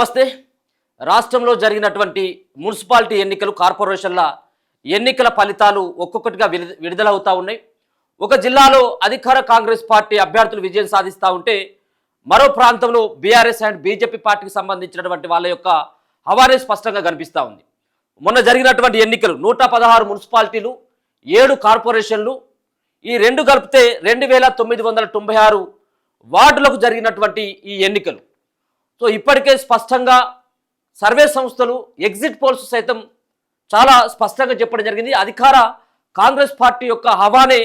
నమస్తే. రాష్ట్రంలో జరిగినటువంటి మున్సిపాలిటీ ఎన్నికలు, కార్పొరేషన్ల ఎన్నికల ఫలితాలు ఒక్కొక్కటిగా విడుదలవుతూ ఉన్నాయి. ఒక జిల్లాలో అధికార కాంగ్రెస్ పార్టీ అభ్యర్థులు విజయం సాధిస్తూ ఉంటే, మరో ప్రాంతంలో బీఆర్ఎస్ అండ్ బీజేపీ పార్టీకి సంబంధించినటువంటి వాళ్ళ యొక్క హవానే స్పష్టంగా కనిపిస్తూ ఉంది. మొన్న జరిగినటువంటి ఎన్నికలు 116 మున్సిపాలిటీలు, 7 కార్పొరేషన్లు, ఈ రెండు కలిపితే 2996 వార్డులకు జరిగినటువంటి ఈ ఎన్నికలు. సో ఇప్పటికే స్పష్టంగా సర్వే సంస్థలు, ఎగ్జిట్ పోల్స్ సైతం చాలా స్పష్టంగా చెప్పడం జరిగింది. అధికార కాంగ్రెస్ పార్టీ యొక్క హవానే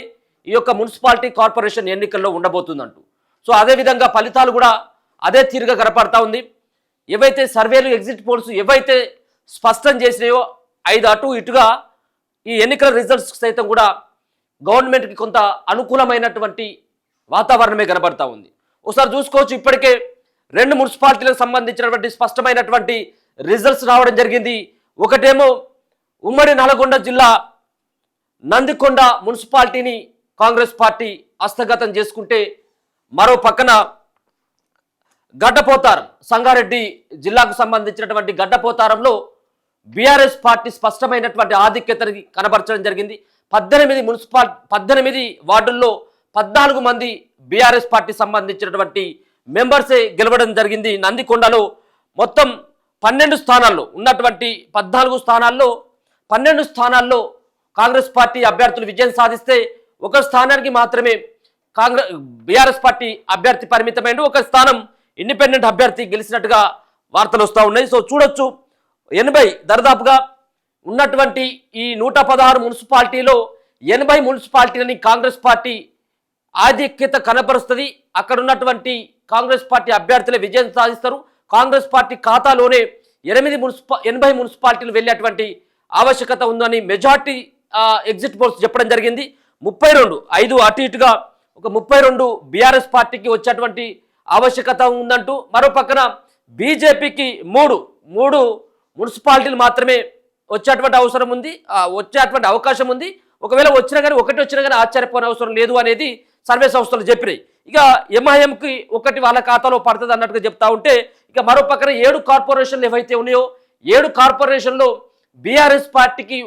ఈ యొక్క మున్సిపాలిటీ కార్పొరేషన్ ఎన్నికల్లో ఉండబోతుందంటూ. సో అదేవిధంగా ఫలితాలు కూడా అదే తీరుగా కనపడతా ఉంది. ఏవైతే సర్వేలు, ఎగ్జిట్ పోల్స్ ఏవైతే స్పష్టం చేసినాయో 5 అటు ఇటుగా ఈ ఎన్నికల రిజల్ట్స్ సైతం కూడా గవర్నమెంట్కి కొంత అనుకూలమైనటువంటి వాతావరణమే కనబడతా ఉంది. ఒకసారి చూసుకోవచ్చు, ఇప్పటికే 2 మున్సిపాలిటీలకు సంబంధించినటువంటి స్పష్టమైనటువంటి రిజల్ట్స్ రావడం జరిగింది. ఒకటేమో ఉమ్మడి నల్గొండ జిల్లా నందికొండ మున్సిపాలిటీని కాంగ్రెస్ పార్టీ హస్తగతం చేసుకుంటే, మరో పక్కన గడ్డపోతారం, సంగారెడ్డి జిల్లాకు సంబంధించినటువంటి గడ్డపోతారంలో బీఆర్ఎస్ పార్టీ స్పష్టమైనటువంటి ఆధిక్యతని కనబరచడం జరిగింది. 18 వార్డుల్లో 14 మంది బీఆర్ఎస్ పార్టీ సంబంధించినటువంటి మెంబర్సే గెలవడం జరిగింది. నందికొండలో మొత్తం 12 స్థానాల్లో ఉన్నటువంటి 14 స్థానాల్లో 12 స్థానాల్లో కాంగ్రెస్ పార్టీ అభ్యర్థులు విజయం సాధిస్తే, ఒక స్థానానికి మాత్రమే బీఆర్ఎస్ పార్టీ అభ్యర్థి పరిమితమైన, ఒక స్థానం ఇండిపెండెంట్ అభ్యర్థి గెలిచినట్టుగా వార్తలు వస్తూ ఉన్నాయి. సో చూడొచ్చు, 80 దరిదాపుగా ఉన్నటువంటి ఈ 116 మున్సిపాలిటీలో 80 మున్సిపాలిటీలని కాంగ్రెస్ పార్టీ ఆధిక్యత కనపరుస్తుంది. అక్కడ ఉన్నటువంటి కాంగ్రెస్ పార్టీ అభ్యర్థులే విజయం సాధిస్తారు. కాంగ్రెస్ పార్టీ ఖాతాలోనే 80 మున్సిపాలిటీలు వెళ్ళేటువంటి ఆవశ్యకత ఉందని మెజార్టీ ఎగ్జిట్ పోల్స్ చెప్పడం జరిగింది. 5 అటు ఇటుగా ఒక 32 బీఆర్ఎస్ పార్టీకి వచ్చేటువంటి ఆవశ్యకత ఉందంటూ, మరో పక్కన బీజేపీకి 3 మున్సిపాలిటీలు మాత్రమే వచ్చేటువంటి అవకాశం ఉంది. ఒకవేళ వచ్చినా కానీ ఆశ్చర్యపోని అవసరం లేదు అనేది సర్వే సంస్థలు చెప్పినాయి. ఇక ఎంఐఎంకి ఒకటి వాళ్ళ ఖాతాలో పడుతుంది అన్నట్టుగా చెప్తా ఉంటే, ఇక మరో పక్కన 7 కార్పొరేషన్లు ఏవైతే ఉన్నాయో 7 కార్పొరేషన్లో బీఆర్ఎస్ పార్టీకి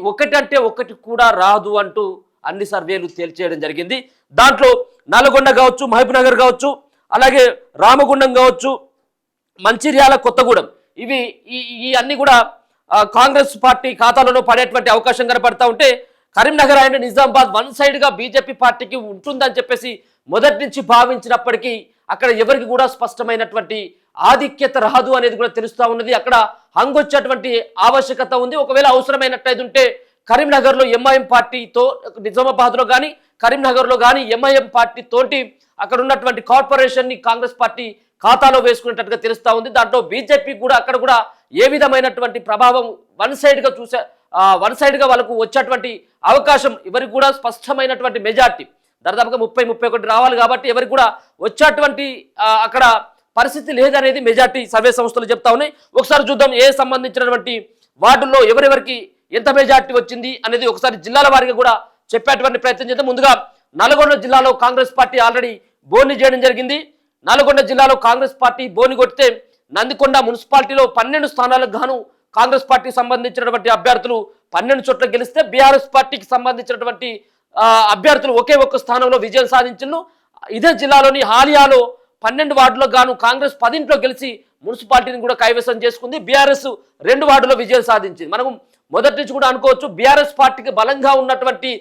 ఒకటి కూడా రాదు అంటూ అన్ని సర్వేలు తేల్చేయడం జరిగింది. దాంట్లో నల్గొండ కావచ్చు, మహబూబ్ నగర్ కావచ్చు, అలాగే రామగుండం కావచ్చు, మంచిర్యాల, కొత్తగూడెం, ఈ అన్ని కూడా కాంగ్రెస్ పార్టీ ఖాతాలలో పడేటువంటి అవకాశం కనపడతా ఉంటే, కరీంనగర్ అండ్ నిజామాబాద్ వన్ సైడ్గా బీజేపీ పార్టీకి ఉంటుందని చెప్పేసి మొదటి నుంచి భావించినప్పటికీ అక్కడ ఎవరికి కూడా స్పష్టమైనటువంటి ఆధిక్యత రాదు అనేది కూడా తెలుస్తూ ఉన్నది. అక్కడ హంగొచ్చేటువంటి ఆవశ్యకత ఉంది. ఒకవేళ అవసరమైనట్టయితే ఉంటే కరీంనగర్లో ఎంఐఎం పార్టీతో, నిజామాబాద్లో కానీ కరీంనగర్లో కానీ ఎంఐఎం పార్టీ తోటి అక్కడ ఉన్నటువంటి కార్పొరేషన్ని కాంగ్రెస్ పార్టీ ఖాతాలో వేసుకునేటట్టుగా తెలుస్తూ ఉంది. దాంట్లో బీజేపీ కూడా అక్కడ కూడా ఏ విధమైనటువంటి ప్రభావం వన్ సైడ్గా వాళ్ళకు వచ్చేటువంటి అవకాశం, ఎవరికి కూడా స్పష్టమైనటువంటి మెజార్టీ దాదాపుగా 30-31 రావాలి కాబట్టి ఎవరికి కూడా వచ్చేటువంటి అక్కడ పరిస్థితి లేదనేది మెజార్టీ సర్వే సంస్థలు చెప్తా ఉన్నాయి. ఒకసారి చూద్దాం, ఏ సంబంధించినటువంటి వార్డుల్లో ఎవరెవరికి ఎంత మెజార్టీ వచ్చింది అనేది ఒకసారి జిల్లాల వారీగా కూడా చెప్పేటువంటి ప్రయత్నం చేద్దాం. ముందుగా నల్గొండ జిల్లాలో కాంగ్రెస్ పార్టీ ఆల్రెడీ బోని చేయడం జరిగింది. నల్గొండ జిల్లాలో కాంగ్రెస్ పార్టీ బోని కొడితే, నందికొండ మున్సిపాలిటీలో 12 స్థానాలకు గాను కాంగ్రెస్ పార్టీకి సంబంధించినటువంటి అభ్యర్థులు 12 చోట్ల గెలిస్తే, బీఆర్ఎస్ పార్టీకి సంబంధించినటువంటి అభ్యర్థులు ఒక్క స్థానంలో విజయం సాధించారు. ఇదే జిల్లాలోని హాలియాలో 12 వార్డులకు గాను కాంగ్రెస్ 10 గెలిచి మున్సిపాలిటీని కూడా కైవసం చేసుకుంది. బీఆర్ఎస్ 2 వార్డులో విజయం సాధించింది. మనం మొదటి నుంచి కూడా అనుకోవచ్చు, బీఆర్ఎస్ పార్టీకి బలంగా ఉన్నటువంటి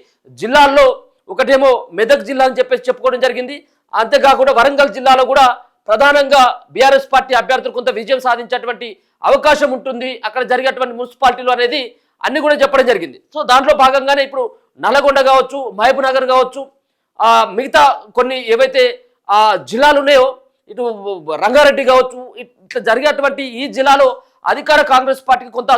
జిల్లాల్లో ఒకటేమో మెదక్ జిల్లా అని చెప్పేసి చెప్పుకోవడం జరిగింది. అంతేకాకుండా వరంగల్ జిల్లాలో కూడా ప్రధానంగా బీఆర్ఎస్ పార్టీ అభ్యర్థులు కొంత విజయం సాధించేటువంటి అవకాశం ఉంటుంది అక్కడ జరిగేటువంటి మున్సిపాలిటీలు అనేది అన్ని కూడా చెప్పడం జరిగింది. సో దాంట్లో భాగంగానే ఇప్పుడు నల్గొండ కావచ్చు, మహబూబ్ నగర్ కావచ్చు, మిగతా కొన్ని ఏవైతే జిల్లాలు ఉన్నాయో, ఇటు రంగారెడ్డి కావచ్చు, ఇట్లా జరిగేటువంటి ఈ జిల్లాలో అధికార కాంగ్రెస్ పార్టీకి కొంత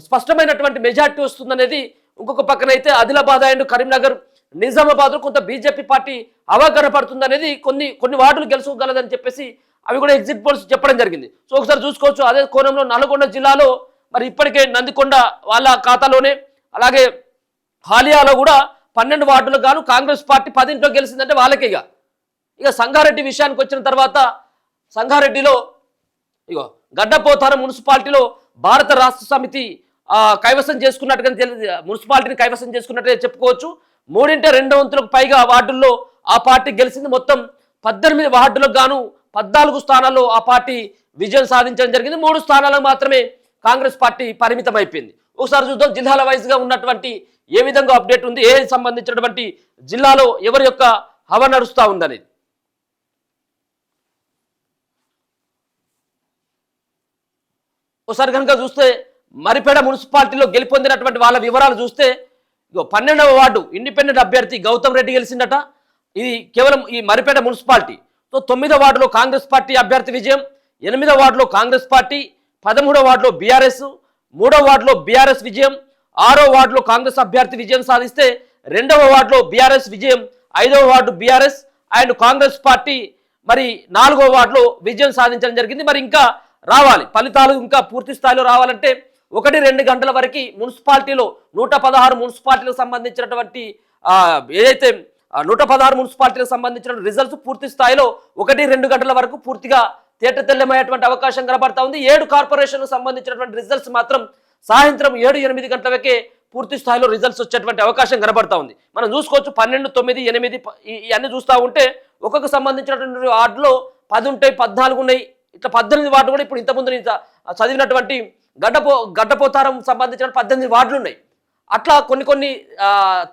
స్పష్టమైనటువంటి మెజార్టీ వస్తుందనేది. ఇంకొక పక్కన అయితే ఆదిలాబాద్ అండ్ కరీంనగర్, నిజామాబాద్ కొంత బీజేపీ పార్టీ అవగాహన పడుతుంది అనేది కొన్ని వార్డులు గెలుచుకోగలదని చెప్పేసి అవి కూడా ఎగ్జిట్ పోల్స్ చెప్పడం జరిగింది. సో ఒకసారి చూసుకోవచ్చు. అదే కోణంలో నల్గొండ జిల్లాలో మరి ఇప్పటికే నందికొండ వాళ్ళ ఖాతాలోనే, అలాగే హాలియాలో కూడా 12 వార్డులకు గాను కాంగ్రెస్ పార్టీ 10 గెలిచిందంటే వాళ్ళకే. ఇక సంగారెడ్డి విషయానికి వచ్చిన తర్వాత, సంగారెడ్డిలో ఇగో గడ్డపోతారం మున్సిపాలిటీలో భారత రాష్ట్ర సమితి కైవసం చేసుకున్నట్టుగా మున్సిపాలిటీని కైవసం చేసుకున్నట్టుగా చెప్పుకోవచ్చు. 3/2 వంతులకు పైగా వార్డుల్లో ఆ పార్టీ గెలిచింది. మొత్తం 18 వార్డులకు గాను 14 స్థానాల్లో ఆ పార్టీ విజయం సాధించడం జరిగింది. 3 స్థానాలకు మాత్రమే కాంగ్రెస్ పార్టీ పరిమితం అయిపోయింది. ఒకసారి చూద్దాం జిల్లాల వైజ్గా ఉన్నటువంటి ఏ విధంగా అప్డేట్ ఉంది, ఏ సంబంధించినటువంటి జిల్లాలో ఎవరి యొక్క హవా నడుస్తూ ఉందనేది. ఒకసారి కనుక చూస్తే మరిపేడ మున్సిపాలిటీలో గెలుపొందినటువంటి వాళ్ళ వివరాలు చూస్తే 12వ వార్డు ఇండిపెండెంట్ అభ్యర్థి గౌతమ్ రెడ్డి గెలిచిందట. ఇది కేవలం ఈ మరిపేట మున్సిపాలిటీ. సో 9వ వార్డులో కాంగ్రెస్ పార్టీ అభ్యర్థి విజయం, 8వ వార్డులో కాంగ్రెస్ పార్టీ, 13వ వార్డులో బీఆర్ఎస్, 3వ వార్డులో బీఆర్ఎస్ విజయం, 6వ వార్డులో కాంగ్రెస్ అభ్యర్థి విజయం సాధిస్తే 2వ వార్డులో బీఆర్ఎస్ విజయం, 5వ ward BRS and Congress party మరి 4వ వార్డులో విజయం సాధించడం జరిగింది. మరి ఇంకా రావాలి ఫలితాలు, ఇంకా పూర్తి స్థాయిలో రావాలంటే 1-2 గంటల వరకు మున్సిపాలిటీలో 116 మున్సిపాలిటీలకు సంబంధించినటువంటి ఏదైతే 116 మున్సిపాలిటీలకు సంబంధించిన రిజల్ట్స్ పూర్తి స్థాయిలో 1-2 గంటల వరకు పూర్తిగా తేటతెల్లమయ్యేటువంటి అవకాశం కనబడతా ఉంది. 7 కార్పొరేషన్లకు సంబంధించినటువంటి రిజల్ట్స్ మాత్రం సాయంత్రం 7-8 గంటలకే పూర్తి స్థాయిలో రిజల్ట్స్ వచ్చేటువంటి అవకాశం కనబడతా ఉంది. మనం చూసుకోవచ్చు 12, 9, 8 ఇవన్నీ చూస్తూ ఉంటే ఒక్కొక్క సంబంధించినటువంటి వార్డులో 10 ఉంటాయి, 14 ఉన్నాయి, ఇట్లా 18 వార్డు కూడా ఇప్పుడు ఇంతకుముందు చదివినటువంటి గడ్డపోతారం సంబంధించిన 18 వార్డులు ఉన్నాయి. అట్లా కొన్ని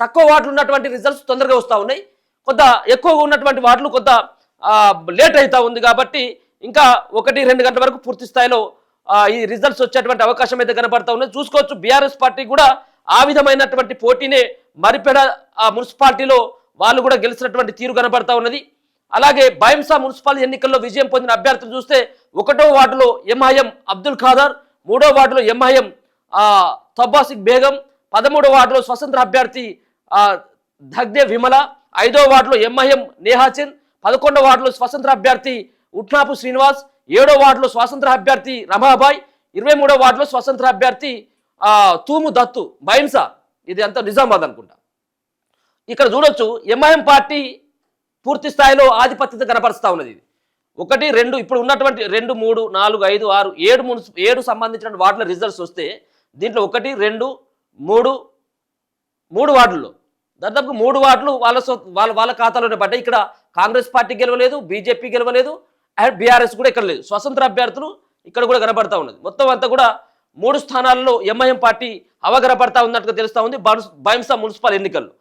తక్కువ వార్డులు ఉన్నటువంటి రిజల్ట్స్ తొందరగా వస్తూ ఉన్నాయి. కొంత ఎక్కువగా ఉన్నటువంటి వార్డులు కొంత లేట్ అవుతూ ఉంది. కాబట్టి ఇంకా 1-2 గంటల వరకు పూర్తి స్థాయిలో ఈ రిజల్ట్స్ వచ్చేటువంటి అవకాశం అయితే కనబడతా ఉన్నది. చూసుకోవచ్చు బీఆర్ఎస్ పార్టీ కూడా ఆ విధమైనటువంటి పోటీనే మరిపేడ మున్సిపాలిటీలో వాళ్ళు కూడా గెలిచినటువంటి తీరు కనబడతా ఉన్నది. అలాగే బైంసా మున్సిపల్ ఎన్నికల్లో విజయం పొందిన అభ్యర్థులు చూస్తే 1వ వార్డులో ఎంఐఎం అబ్దుల్ ఖాదర్, 3వ వార్డులో ఎంఐఎం తబ్బాసిక్ బేగం, 13వ వార్డులో స్వతంత్ర అభ్యర్థి దగ్దే విమల, 5వ వార్డులో ఎంఐఎం నేహాచంద్, 11వ వార్డులో స్వతంత్ర అభ్యర్థి ఉట్నాపు శ్రీనివాస్, 7వ వార్డులో స్వతంత్ర అభ్యర్థి రమాబాయ్, 23వ వార్డులో స్వతంత్ర అభ్యర్థి తూము దత్తు బైంసా. ఇది అంతా నిజామాబాద్ అనుకుంటా. ఇక్కడ చూడొచ్చు ఎంఐఎం పార్టీ పూర్తి స్థాయిలో ఆధిపత్యత కనపరుస్తూ ఉన్నది. ఇది 1, 2 ఇప్పుడు ఉన్నటువంటి 2, 3, 4, 5, 6, 7 సంబంధించిన వార్డుల రిజల్ట్స్ వస్తే దీంట్లో 1, 2, 3 వార్డుల్లో దాదాపు 3 వార్డులు వాళ్ళ ఖాతాలోనే పడ్డాయి. ఇక్కడ కాంగ్రెస్ పార్టీ గెలవలేదు, బీజేపీ గెలవలేదు అండ్ బీఆర్ఎస్ కూడా ఇక్కడ లేదు. స్వతంత్ర అభ్యర్థులు ఇక్కడ కూడా కనబడతా ఉన్నది. మొత్తం అంతా కూడా 3 స్థానాల్లో ఎంఐఎం పార్టీ అవగరపడతా ఉన్నట్టుగా తెలుస్తూ ఉంది బైంసా మున్సిపల్ ఎన్నికల్లో.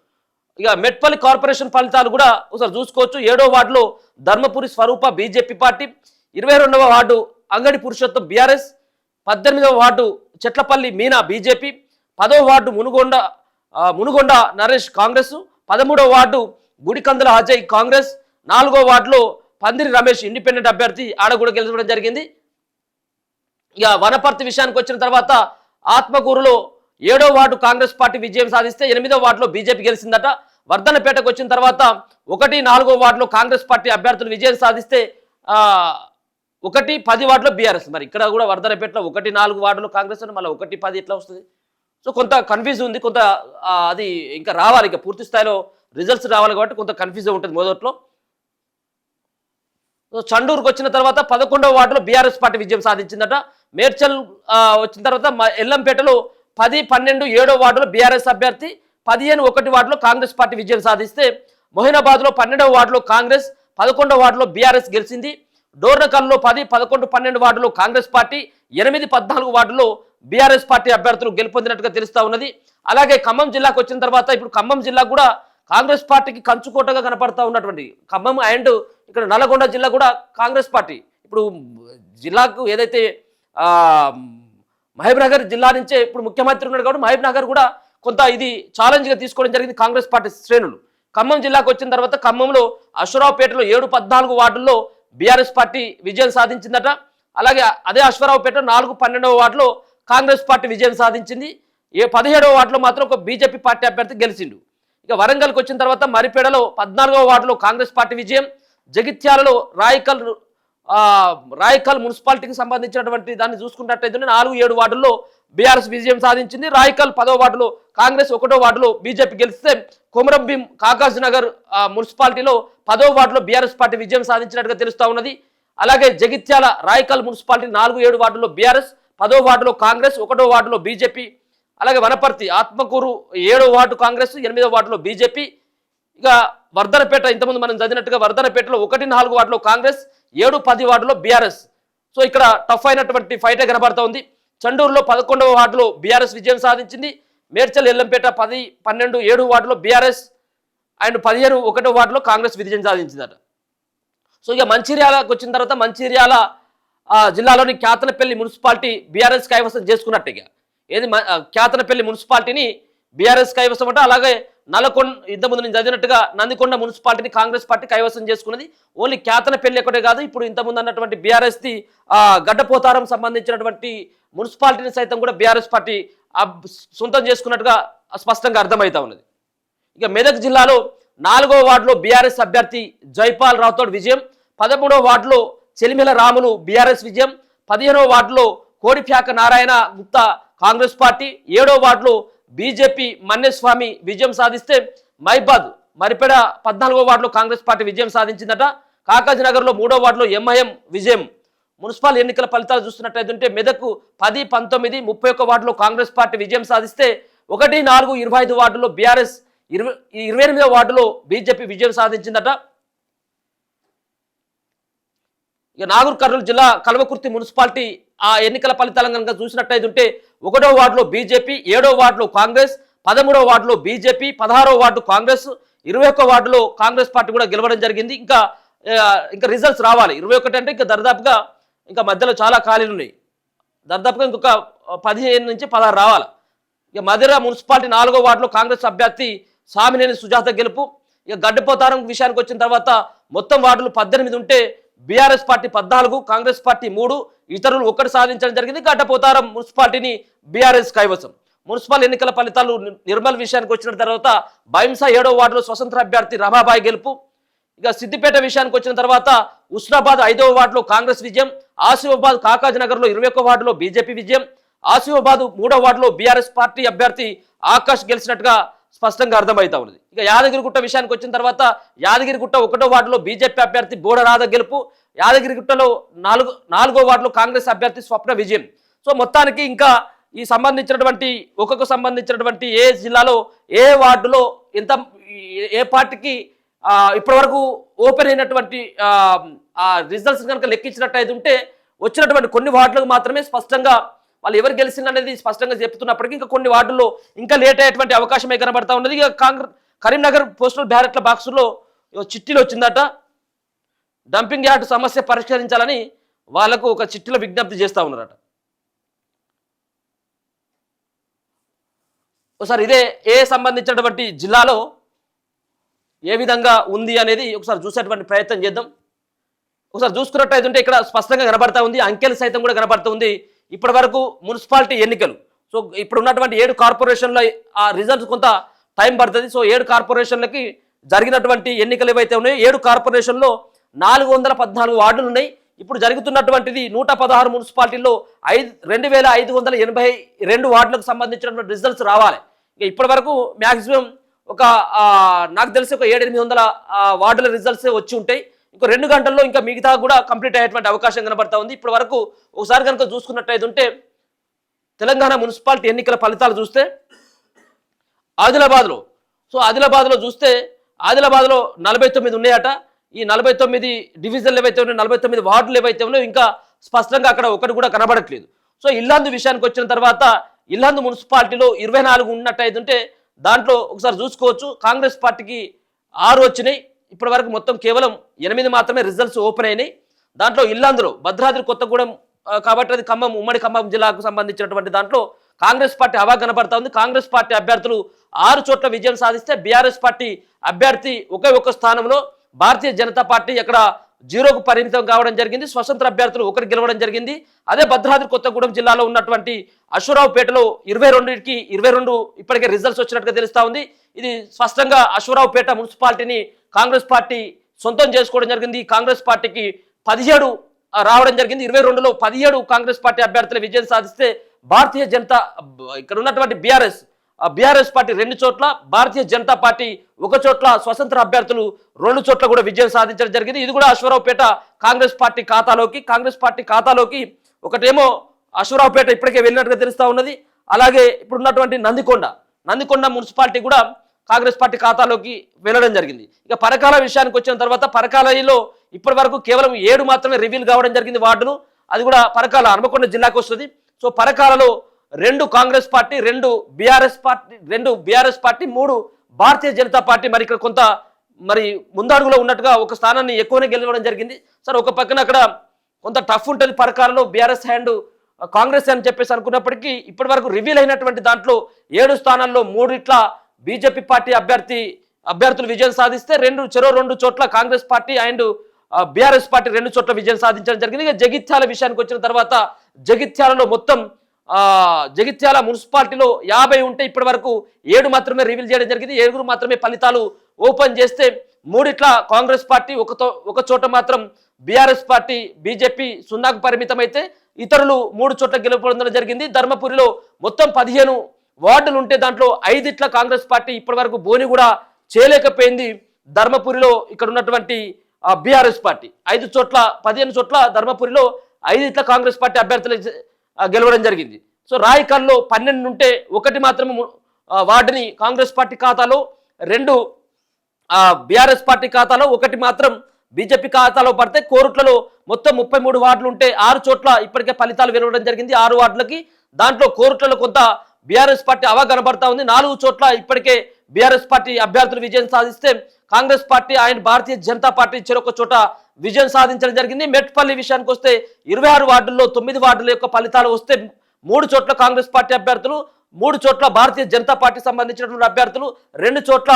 ఇక మెట్పల్లి కార్పొరేషన్ ఫలితాలు కూడా ఒకసారి చూసుకోవచ్చు. 7వ వార్డులో ధర్మపురి స్వరూప బీజేపీ పార్టీ, 22వ వార్డు అంగడి పురుషోత్తం బీఆర్ఎస్, 18వ వార్డు చెట్లపల్లి మీనా బీజేపీ, 10వ వార్డు మునుగొండ నరేష్ కాంగ్రెస్, 13వ వార్డు గుడికందుల అజయ్ కాంగ్రెస్, 4వ వార్డులో పందిరి రమేష్ ఇండిపెండెంట్ అభ్యర్థి ఆడ కూడా గెలవడం జరిగింది. ఇక వనపర్తి విషయానికి వచ్చిన తర్వాత ఆత్మకూరులో 7వ వార్డు కాంగ్రెస్ పార్టీ విజయం సాధిస్తే 8వ వార్డులో బీజేపీ గెలిచిందట. వర్ధనపేటకు వచ్చిన తర్వాత 1, 4వ వార్డులో కాంగ్రెస్ పార్టీ అభ్యర్థులు విజయం సాధిస్తే 1, 10 వార్డులో బీఆర్ఎస్. మరి ఇక్కడ కూడా వర్ధనపేటలో 1, 4 వార్డులో కాంగ్రెస్ అని మళ్ళీ 1, 10 ఎట్లా వస్తుంది? సో కొంత కన్ఫ్యూజ్ ఉంది, కొంత అది ఇంకా రావాలి, ఇంకా పూర్తి స్థాయిలో రిజల్ట్స్ రావాలి కాబట్టి కొంత కన్ఫ్యూజ్ ఉంటుంది మొదట్లో. చండూరుకు వచ్చిన తర్వాత 11వ వార్డులో బీఆర్ఎస్ పార్టీ విజయం సాధించిందట. మేడ్చల్ వచ్చిన తర్వాత ఎల్లంపేటలో 10, 12, 7వ వార్డులో బీఆర్ఎస్ అభ్యర్థి, 15, 1 వార్డులో కాంగ్రెస్ పార్టీ విజయం సాధిస్తే మొహినాబాద్లో 12వ వార్డులో కాంగ్రెస్, 11వ వార్డులో బీఆర్ఎస్ గెలిచింది. డోర్నకల్లో 10, 11, 12 వార్డులో కాంగ్రెస్ పార్టీ, 8, 14 వార్డులో బీఆర్ఎస్ పార్టీ అభ్యర్థులు గెలుపొందినట్టుగా తెలుస్తూ ఉన్నది. అలాగే ఖమ్మం జిల్లాకు వచ్చిన తర్వాత ఇప్పుడు ఖమ్మం జిల్లా కూడా కాంగ్రెస్ పార్టీకి కంచుకోటగా కనపడతా ఉన్నటువంటి ఖమ్మం అండ్ ఇక్కడ నల్గొండ జిల్లా కూడా కాంగ్రెస్ పార్టీ ఇప్పుడు జిల్లాకు ఏదైతే మహబూబ్నగర్ జిల్లా నుంచే ఇప్పుడు ముఖ్యమంత్రి ఉన్నాడు కాబట్టి మహబూబ్నగర్ కూడా కొంత ఇది ఛాలెంజ్గా తీసుకోవడం జరిగింది కాంగ్రెస్ పార్టీ శ్రేణులు. ఖమ్మం జిల్లాకు వచ్చిన తర్వాత ఖమ్మంలో అశ్వరావుపేటలో 7, 14 వార్డుల్లో బీఆర్ఎస్ పార్టీ విజయం సాధించిందట. అలాగే అదే అశ్వరావుపేట 4, 12వ వార్డులో కాంగ్రెస్ పార్టీ విజయం సాధించింది. 17వ వార్డులో మాత్రం ఒక బీజేపీ పార్టీ అభ్యర్థి గెలిచిండు. ఇక వరంగల్కి వచ్చిన తర్వాత మరిపేడలో 14వ వార్డులో కాంగ్రెస్ పార్టీ విజయం, జగిత్యాలలో రాయకల్ మున్సిపాలిటీకి సంబంధించినటువంటి దాన్ని చూసుకున్నట్టయితే 4, 7 వార్డుల్లో బీఆర్ఎస్ విజయం సాధించింది. రాయకల్ 10వ వార్డులో కాంగ్రెస్, 1వ వార్డులో బీజేపీ గెలిస్తే కొమరంభీం కాకాజ్ నగర్ మున్సిపాలిటీలో 10వ వార్డులో బీఆర్ఎస్ పార్టీ విజయం సాధించినట్టుగా తెలుస్తూ ఉన్నది. అలాగే జగిత్యాల రాయకల్ మున్సిపాలిటీ 4-7 వార్డుల్లో బీఆర్ఎస్, 10వ వార్డులో కాంగ్రెస్, 1వ వార్డులో బీజేపీ. అలాగే వనపర్తి ఆత్మకూరు 7వ వార్డు కాంగ్రెస్, 8వ వార్డులో బీజేపీ. ఇక వర్ధనపేట ఇంతకుముందు మనం చదివినట్టుగా వర్ధనపేటలో 1-4 వార్డులో కాంగ్రెస్, 7-10 వార్డులో బీఆర్ఎస్. సో ఇక్కడ టఫ్ అయినటువంటి ఫైటే కనబడుతూ ఉంది. చండూరులో 11వ వార్డులో బీఆర్ఎస్ విజయం సాధించింది. మేడ్చల్ ఎల్లంపేట 10, 12, 7 వార్డులో బీఆర్ఎస్ అండ్ 15, 1వ వార్డులో కాంగ్రెస్ విజయం సాధించిందట. సో ఇక మంచిర్యాలకు వచ్చిన తర్వాత మంచిర్యాల జిల్లాలోని క్యాతనపల్లి మున్సిపాలిటీ బీఆర్ఎస్ కైవసం చేసుకున్నట్టుగా ఏది క్యాతనపల్లి మున్సిపాలిటీని బీఆర్ఎస్ కైవసం అంటే, అలాగే నల్లకొండ ఇంతకుముందు నేను చదివినట్టుగా నందికొండ మున్సిపాలిటీని కాంగ్రెస్ పార్టీ కైవసం చేసుకున్నది. ఓన్లీ క్యాతనపల్లి ఒకటే కాదు, ఇప్పుడు ఇంతకుముందు అన్నటువంటి బీఆర్ఎస్ది గడ్డపోతారం సంబంధించినటువంటి మున్సిపాలిటీని సైతం కూడా బీఆర్ఎస్ పార్టీ సొంతం చేసుకున్నట్టుగా స్పష్టంగా అర్థమవుతా ఉన్నది. ఇక మెదక్ జిల్లాలో 4వ వార్డులో బీఆర్ఎస్ అభ్యర్థి జైపాల్ రాథోడ్ విజయం, 13వ వార్డులో చెలిమిల రాములు బీఆర్ఎస్ విజయం, 15వ వార్డులో కోడిప్యాక నారాయణ గుప్తా కాంగ్రెస్ పార్టీ, 7వ వార్డులో బీజేపీ మన్నేస్వామి విజయం సాధిస్తే మైబాద్ మరిపెడ 14వ వార్డులో కాంగ్రెస్ పార్టీ విజయం సాధించిందట. కాకాజ్ నగర్లో 3వ వార్డులో ఎంఐఎం విజయం. మున్సిపల్ ఎన్నికల ఫలితాలు చూస్తున్నట్లయితే మెదక్ 10, 19, 31 వార్డులో కాంగ్రెస్ పార్టీ విజయం సాధిస్తే 1, 4, 25 వార్డులో బీఆర్ఎస్, 28వ వార్డులో బీజేపీ విజయం సాధించిందట. ఇక నాగూర్ కర్నూలు జిల్లా కల్వకుర్తి మున్సిపాలిటీ ఎన్నికల ఫలితాలను కనుక చూసినట్లయితే 1వ వార్డులో బీజేపీ, 7వ వార్డులో కాంగ్రెస్, 13వ వార్డులో బీజేపీ, 16వ వార్డు కాంగ్రెస్, 21 వార్డులో కాంగ్రెస్ పార్టీ కూడా గెలవడం జరిగింది. ఇంకా రిజల్ట్స్ రావాలి. 21 అంటే ఇంకా దర్దాపుగా ఇంకా మధ్యలో చాలా ఖాళీలు ఉన్నాయి. దాదాపుగా ఇంకొక 15 నుంచి 16 రావాలి. ఇక మధిర మున్సిపాలిటీ 4వ వార్డులో కాంగ్రెస్ అభ్యర్థి సామినేని సుజాత గెలుపు. ఇక గడ్డపోతారం విషయానికి వచ్చిన తర్వాత మొత్తం వార్డులు 18 ఉంటే బీఆర్ఎస్ పార్టీ 14, కాంగ్రెస్ పార్టీ 3, ఇతరులు 1 సాధించడం జరిగింది. గడ్డపోతారం మున్సిపాలిటీని బీఆర్ఎస్ కైవసం. మున్సిపల్ ఎన్నికల ఫలితాలు నిర్మల్ విషయానికి వచ్చిన తర్వాత బైంసా 7వ వార్డులో స్వతంత్ర అభ్యర్థి రమాబాయి గెలుపు. ఇక సిద్దిపేట విషయానికి వచ్చిన తర్వాత ఉస్నాబాద్ 5వ వార్డులో కాంగ్రెస్ విజయం, ఆసిఫాబాద్ కాకాజ్ నగర్లో 21వ వార్డులో బీజేపీ విజయం, ఆసిఫాబాద్ 3వ వార్డులో బీఆర్ఎస్ పార్టీ అభ్యర్థి ఆకాష్ గెలిచినట్టుగా స్పష్టంగా అర్థమవుతా ఉన్నది. ఇక యాదగిరిగుట్ట విషయానికి వచ్చిన తర్వాత యాదగిరిగుట్ట 1వ వార్డులో బీజేపీ అభ్యర్థి బోడరాధ గెలుపు, యాదగిరిగుట్టలో 4వ వార్డులో కాంగ్రెస్ అభ్యర్థి స్వప్న విజయం. సో మొత్తానికి ఇంకా ఈ సంబంధించినటువంటి సంబంధించినటువంటి ఏ జిల్లాలో ఏ వార్డులో ఎంత ఏ పార్టీకి ఇప్పటి వరకు ఓపెన్ అయినటువంటి రిజల్ట్స్ కనుక లెక్కించినట్టయితే ఉంటే వచ్చినటువంటి కొన్ని వార్డులకు మాత్రమే స్పష్టంగా వాళ్ళు ఎవరు గెలిచింది అనేది స్పష్టంగా చెప్తున్నప్పటికీ ఇంకా కొన్ని వార్డుల్లో ఇంకా లేట్ అయ్యేటువంటి అవకాశమే కనబడతా ఉన్నది. ఇక కరీంనగర్ పోస్టల్ బ్యాలెట్ల బాక్సులో చిట్టీలు వచ్చిందట. డంపింగ్ యార్డ్ సమస్య పరిష్కరించాలని వాళ్లకు ఒక చిట్టీలో విజ్ఞప్తి చేస్తూ ఉన్నారట. ఒకసారి ఇదే ఏ సంబంధించినటువంటి జిల్లాలో ఏ విధంగా ఉంది అనేది ఒకసారి చూసేటువంటి ప్రయత్నం చేద్దాం. ఒకసారి చూసుకున్నట్టయితే ఇక్కడ స్పష్టంగా కనబడతా ఉంది, అంకెలు సైతం కూడా కనబడుతూ ఉంది. ఇప్పటి వరకు మున్సిపాలిటీ ఎన్నికలు, సో ఇప్పుడు ఉన్నటువంటి 7 కార్పొరేషన్ల ఆ రిజల్ట్స్ కొంత టైం పడుతుంది. సో 7 కార్పొరేషన్లకి జరిగినటువంటి ఎన్నికలు ఏవైతే ఉన్నాయో 7 కార్పొరేషన్లో 414 వార్డులు ఉన్నాయి. ఇప్పుడు జరుగుతున్నటువంటిది 116 మున్సిపాలిటీల్లో 2582 వార్డులకు సంబంధించినటువంటి రిజల్ట్స్ రావాలి. ఇప్పటి వరకు మ్యాక్సిమం నాకు తెలిసి ఒక 700-800 వార్డుల రిజల్ట్స్ వచ్చి ఉంటాయి. ఇంకో 2 గంటల్లో ఇంకా మిగతా కూడా కంప్లీట్ అయ్యేటువంటి అవకాశం కనబడతా ఉంది. ఇప్పటి వరకు ఒకసారి కనుక చూసుకున్నట్టయితే ఉంటే తెలంగాణ మున్సిపాలిటీ ఎన్నికల ఫలితాలు చూస్తే ఆదిలాబాద్లో చూస్తే ఆదిలాబాద్లో 49 ఉన్నాయట. ఈ 49 డివిజన్లు ఏవైతే ఉన్నాయో 49 వార్డులు ఏవైతే ఉన్నాయో ఇంకా స్పష్టంగా అక్కడ ఒకటి కూడా కనబడట్లేదు. సో ఇల్లందు విషయానికి వచ్చిన తర్వాత ఇల్లందు మున్సిపాలిటీలో 24 ఉన్నట్టయితే దాంట్లో ఒకసారి చూసుకోవచ్చు. కాంగ్రెస్ పార్టీకి 6 వచ్చినాయి. ఇప్పటి వరకు మొత్తం కేవలం 8 మాత్రమే రిజల్ట్స్ ఓపెన్ అయినాయి. దాంట్లో ఇల్లందులో భద్రాద్రి కొత్తగూడెం కాబట్టి అది ఉమ్మడి ఖమ్మం జిల్లాకు సంబంధించినటువంటి దాంట్లో కాంగ్రెస్ పార్టీ హవా కనబడతా ఉంది. కాంగ్రెస్ పార్టీ అభ్యర్థులు 6 చోట్ల విజయం సాధిస్తే బీఆర్ఎస్ పార్టీ అభ్యర్థి ఒకే స్థానంలో, భారతీయ జనతా పార్టీ అక్కడ 0కు పరిమితం కావడం జరిగింది. స్వతంత్ర అభ్యర్థులు 1 గెలవడం జరిగింది. అదే భద్రాద్రి కొత్తగూడెం జిల్లాలో ఉన్నటువంటి అశ్వరావుపేటలో 22కి 22 ఇప్పటికే రిజల్ట్స్ వచ్చినట్టుగా తెలుస్తా ఉంది. ఇది స్పష్టంగా అశ్వరావుపేట మున్సిపాలిటీని కాంగ్రెస్ పార్టీ సొంతం చేసుకోవడం జరిగింది. కాంగ్రెస్ పార్టీకి 17 రావడం జరిగింది. 22లో 17 కాంగ్రెస్ పార్టీ అభ్యర్థులు విజయం సాధిస్తే భారతీయ జనతా ఇక్కడ ఉన్నటువంటి బీఆర్ఎస్ బీఆర్ఎస్ పార్టీ 2 చోట్ల, భారతీయ జనతా పార్టీ 1 చోట్ల, స్వతంత్ర అభ్యర్థులు 2 చోట్ల కూడా విజయం సాధించడం జరిగింది. ఇది కూడా అశ్వరావుపేట కాంగ్రెస్ పార్టీ ఖాతాలోకి ఒకటేమో అశ్వరావుపేట ఇప్పటికే వెళ్ళినట్టుగా తెలుస్తా ఉన్నది. అలాగే ఇప్పుడున్నటువంటి నందికొండ మున్సిపాలిటీ కూడా కాంగ్రెస్ పార్టీ ఖాతాలోకి వెళ్ళడం జరిగింది. ఇక పరకాల విషయానికి వచ్చిన తర్వాత పరకాలలో ఇప్పటి వరకు కేవలం 7 మాత్రమే రివీల్ కావడం జరిగింది వార్డులు. అది కూడా పరకాల హన్మకొండ జిల్లాకు వస్తుంది. సో పరకాలలో 2 Congress party, 2 BRS party, 3 Bharatiya Janata party మరి ఇక్కడ కొంత మరి ముందడుగులో ఉన్నట్టుగా ఒక స్థానాన్ని ఎక్కువనే గెలవడం జరిగింది. సరే ఒక పక్కన అక్కడ కొంత టఫ్ ఉంటుంది పరకాలలో బీఆర్ఎస్ హ్యాండ్ కాంగ్రెస్ అని చెప్పేసి అనుకున్నప్పటికీ ఇప్పటి వరకు రివీల్ అయినటువంటి దాంట్లో 7 స్థానాల్లో 3 బీజేపీ పార్టీ అభ్యర్థులు విజయం సాధిస్తే 2 చోట్ల Congress party and BRS party 2 చోట్ల విజయం సాధించడం జరిగింది. ఇక జగిత్యాల విషయానికి వచ్చిన తర్వాత జగిత్యాలలో మొత్తం జగిత్యాల మున్సిపాలిటీలో 50 ఉంటే ఇప్పటి వరకు 7 మాత్రమే రివీల్ చేయడం జరిగింది. 7 మాత్రమే ఫలితాలు ఓపెన్ చేస్తే 3 కాంగ్రెస్ పార్టీ, ఒక చోట మాత్రం బీఆర్ఎస్ పార్టీ బీజేపీ 0కు పరిమితం అయితే ఇతరులు 3 చోట్ల గెలుపొందడం జరిగింది. ధర్మపురిలో మొత్తం 15 వార్డులు ఉంటే దాంట్లో 5 కాంగ్రెస్ పార్టీ ఇప్పటి వరకు బోని కూడా చేయలేకపోయింది. ధర్మపురిలో ఇక్కడ ఉన్నటువంటి బీఆర్ఎస్ పార్టీ 15 చోట్ల ధర్మపురిలో 5 కాంగ్రెస్ పార్టీ అభ్యర్థులు గెలవడం జరిగింది. సో రాయకల్లో 12 ఉంటే 1 మాత్రం వార్డుని కాంగ్రెస్ పార్టీ ఖాతాలో, 2 బీఆర్ఎస్ పార్టీ ఖాతాలో, 1 మాత్రం బీజేపీ ఖాతాలో పడితే కోరుట్లలో మొత్తం 33 వార్డులు ఉంటే 6 చోట్ల ఇప్పటికే ఫలితాలు వెలువడడం జరిగింది. 6 వార్డులకి దాంట్లో కోరుట్లలో కొంత బీఆర్ఎస్ పార్టీ అవా కనబడతా ఉంది. 4 చోట్ల ఇప్పటికే బీఆర్ఎస్ పార్టీ అభ్యర్థులు విజయం సాధిస్తే కాంగ్రెస్ పార్టీ ఆయన భారతీయ జనతా పార్టీ చెరొక చోట విజయం సాధించడం జరిగింది. మెట్పల్లి విషయానికి వస్తే 26 వార్డుల్లో 9 వార్డుల యొక్క ఫలితాలు వస్తే 3 చోట్ల కాంగ్రెస్ పార్టీ అభ్యర్థులు, 3 చోట్ల భారతీయ జనతా పార్టీకి సంబంధించినటువంటి అభ్యర్థులు, 2 చోట్ల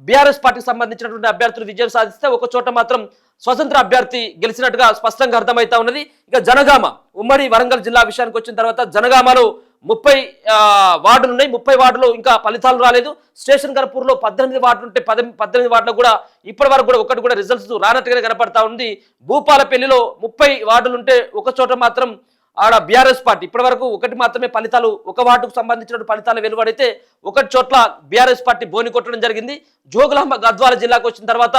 బీఆర్ఎస్ పార్టీకి సంబంధించినటువంటి అభ్యర్థులు విజయం సాధిస్తే 1 చోట మాత్రం స్వతంత్ర అభ్యర్థి గెలిచినట్టుగా స్పష్టంగా అర్థమవుతా ఉన్నది. ఇక జనగామ ఉమ్మడి వరంగల్ జిల్లా విషయానికి వచ్చిన తర్వాత జనగామలో 30 వార్డులు ఉన్నాయి. 30 వార్డులో ఇంకా ఫలితాలు రాలేదు. స్టేషన్ గర్పూర్లో 18 వార్డులు ఉంటే 18 వార్డులో కూడా ఇప్పటి వరకు కూడా ఒకటి కూడా రిజల్ట్స్ రానట్టుగానే కనపడతా ఉంది. భూపాలపల్లిలో 30 వార్డులు ఉంటే 1 చోట మాత్రం ఆడ బీఆర్ఎస్ పార్టీ ఇప్పటి వరకు 1 మాత్రమే ఫలితాలు, 1 వార్డుకు సంబంధించిన ఫలితాలు వెలువడితే 1 చోట్ల బీఆర్ఎస్ పార్టీ బోని కొట్టడం జరిగింది. జోగులాంబ గద్వాల జిల్లాకు వచ్చిన తర్వాత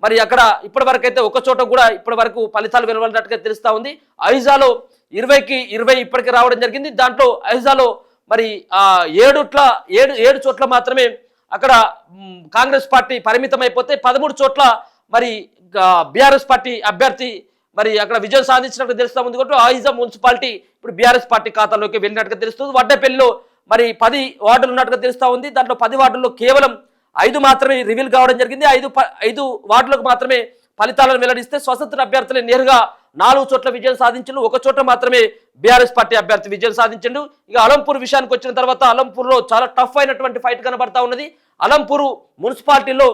మరి అక్కడ ఇప్పటి వరకు అయితే 1 చోట కూడా ఇప్పటి వరకు ఫలితాలు వెలువడినట్టుగా తెలుస్తా ఉంది. ఐజాలో 20కి 20 ఇప్పటికి రావడం జరిగింది. దాంట్లో ఐజాలో మరి 7 చోట్ల మాత్రమే అక్కడ కాంగ్రెస్ పార్టీ పరిమితం అయిపోతే 13 చోట్ల మరి బీఆర్ఎస్ పార్టీ అభ్యర్థి మరి అక్కడ విజయం సాధించినట్టు తెలుస్తా ఉంది. కాబట్టి ఐజా మున్సిపాలిటీ ఇప్పుడు బీఆర్ఎస్ పార్టీ ఖాతాలోకి వెళ్ళినట్టుగా తెలుస్తుంది. వడ్డపల్లిలో మరి 10 వార్డులు ఉన్నట్టుగా తెలుస్తా ఉంది. దాంట్లో 10 వార్డుల్లో కేవలం 5 మాత్రమే రివీల్ కావడం జరిగింది. 5 వార్డులకు మాత్రమే ఫలితాలను వెల్లడిస్తే స్వతంత్ర అభ్యర్థులు నేరుగా 4 చోట్ల విజయం సాధించిండు. 1 చోట మాత్రమే బీఆర్ఎస్ పార్టీ అభ్యర్థి విజయం సాధించిండు. ఇక అలంపూర్ విషయానికి వచ్చిన తర్వాత అలంపూర్లో చాలా టఫ్ అయినటువంటి ఫైట్ కనబడతా ఉన్నది. అలంపూరు మున్సిపాలిటీలో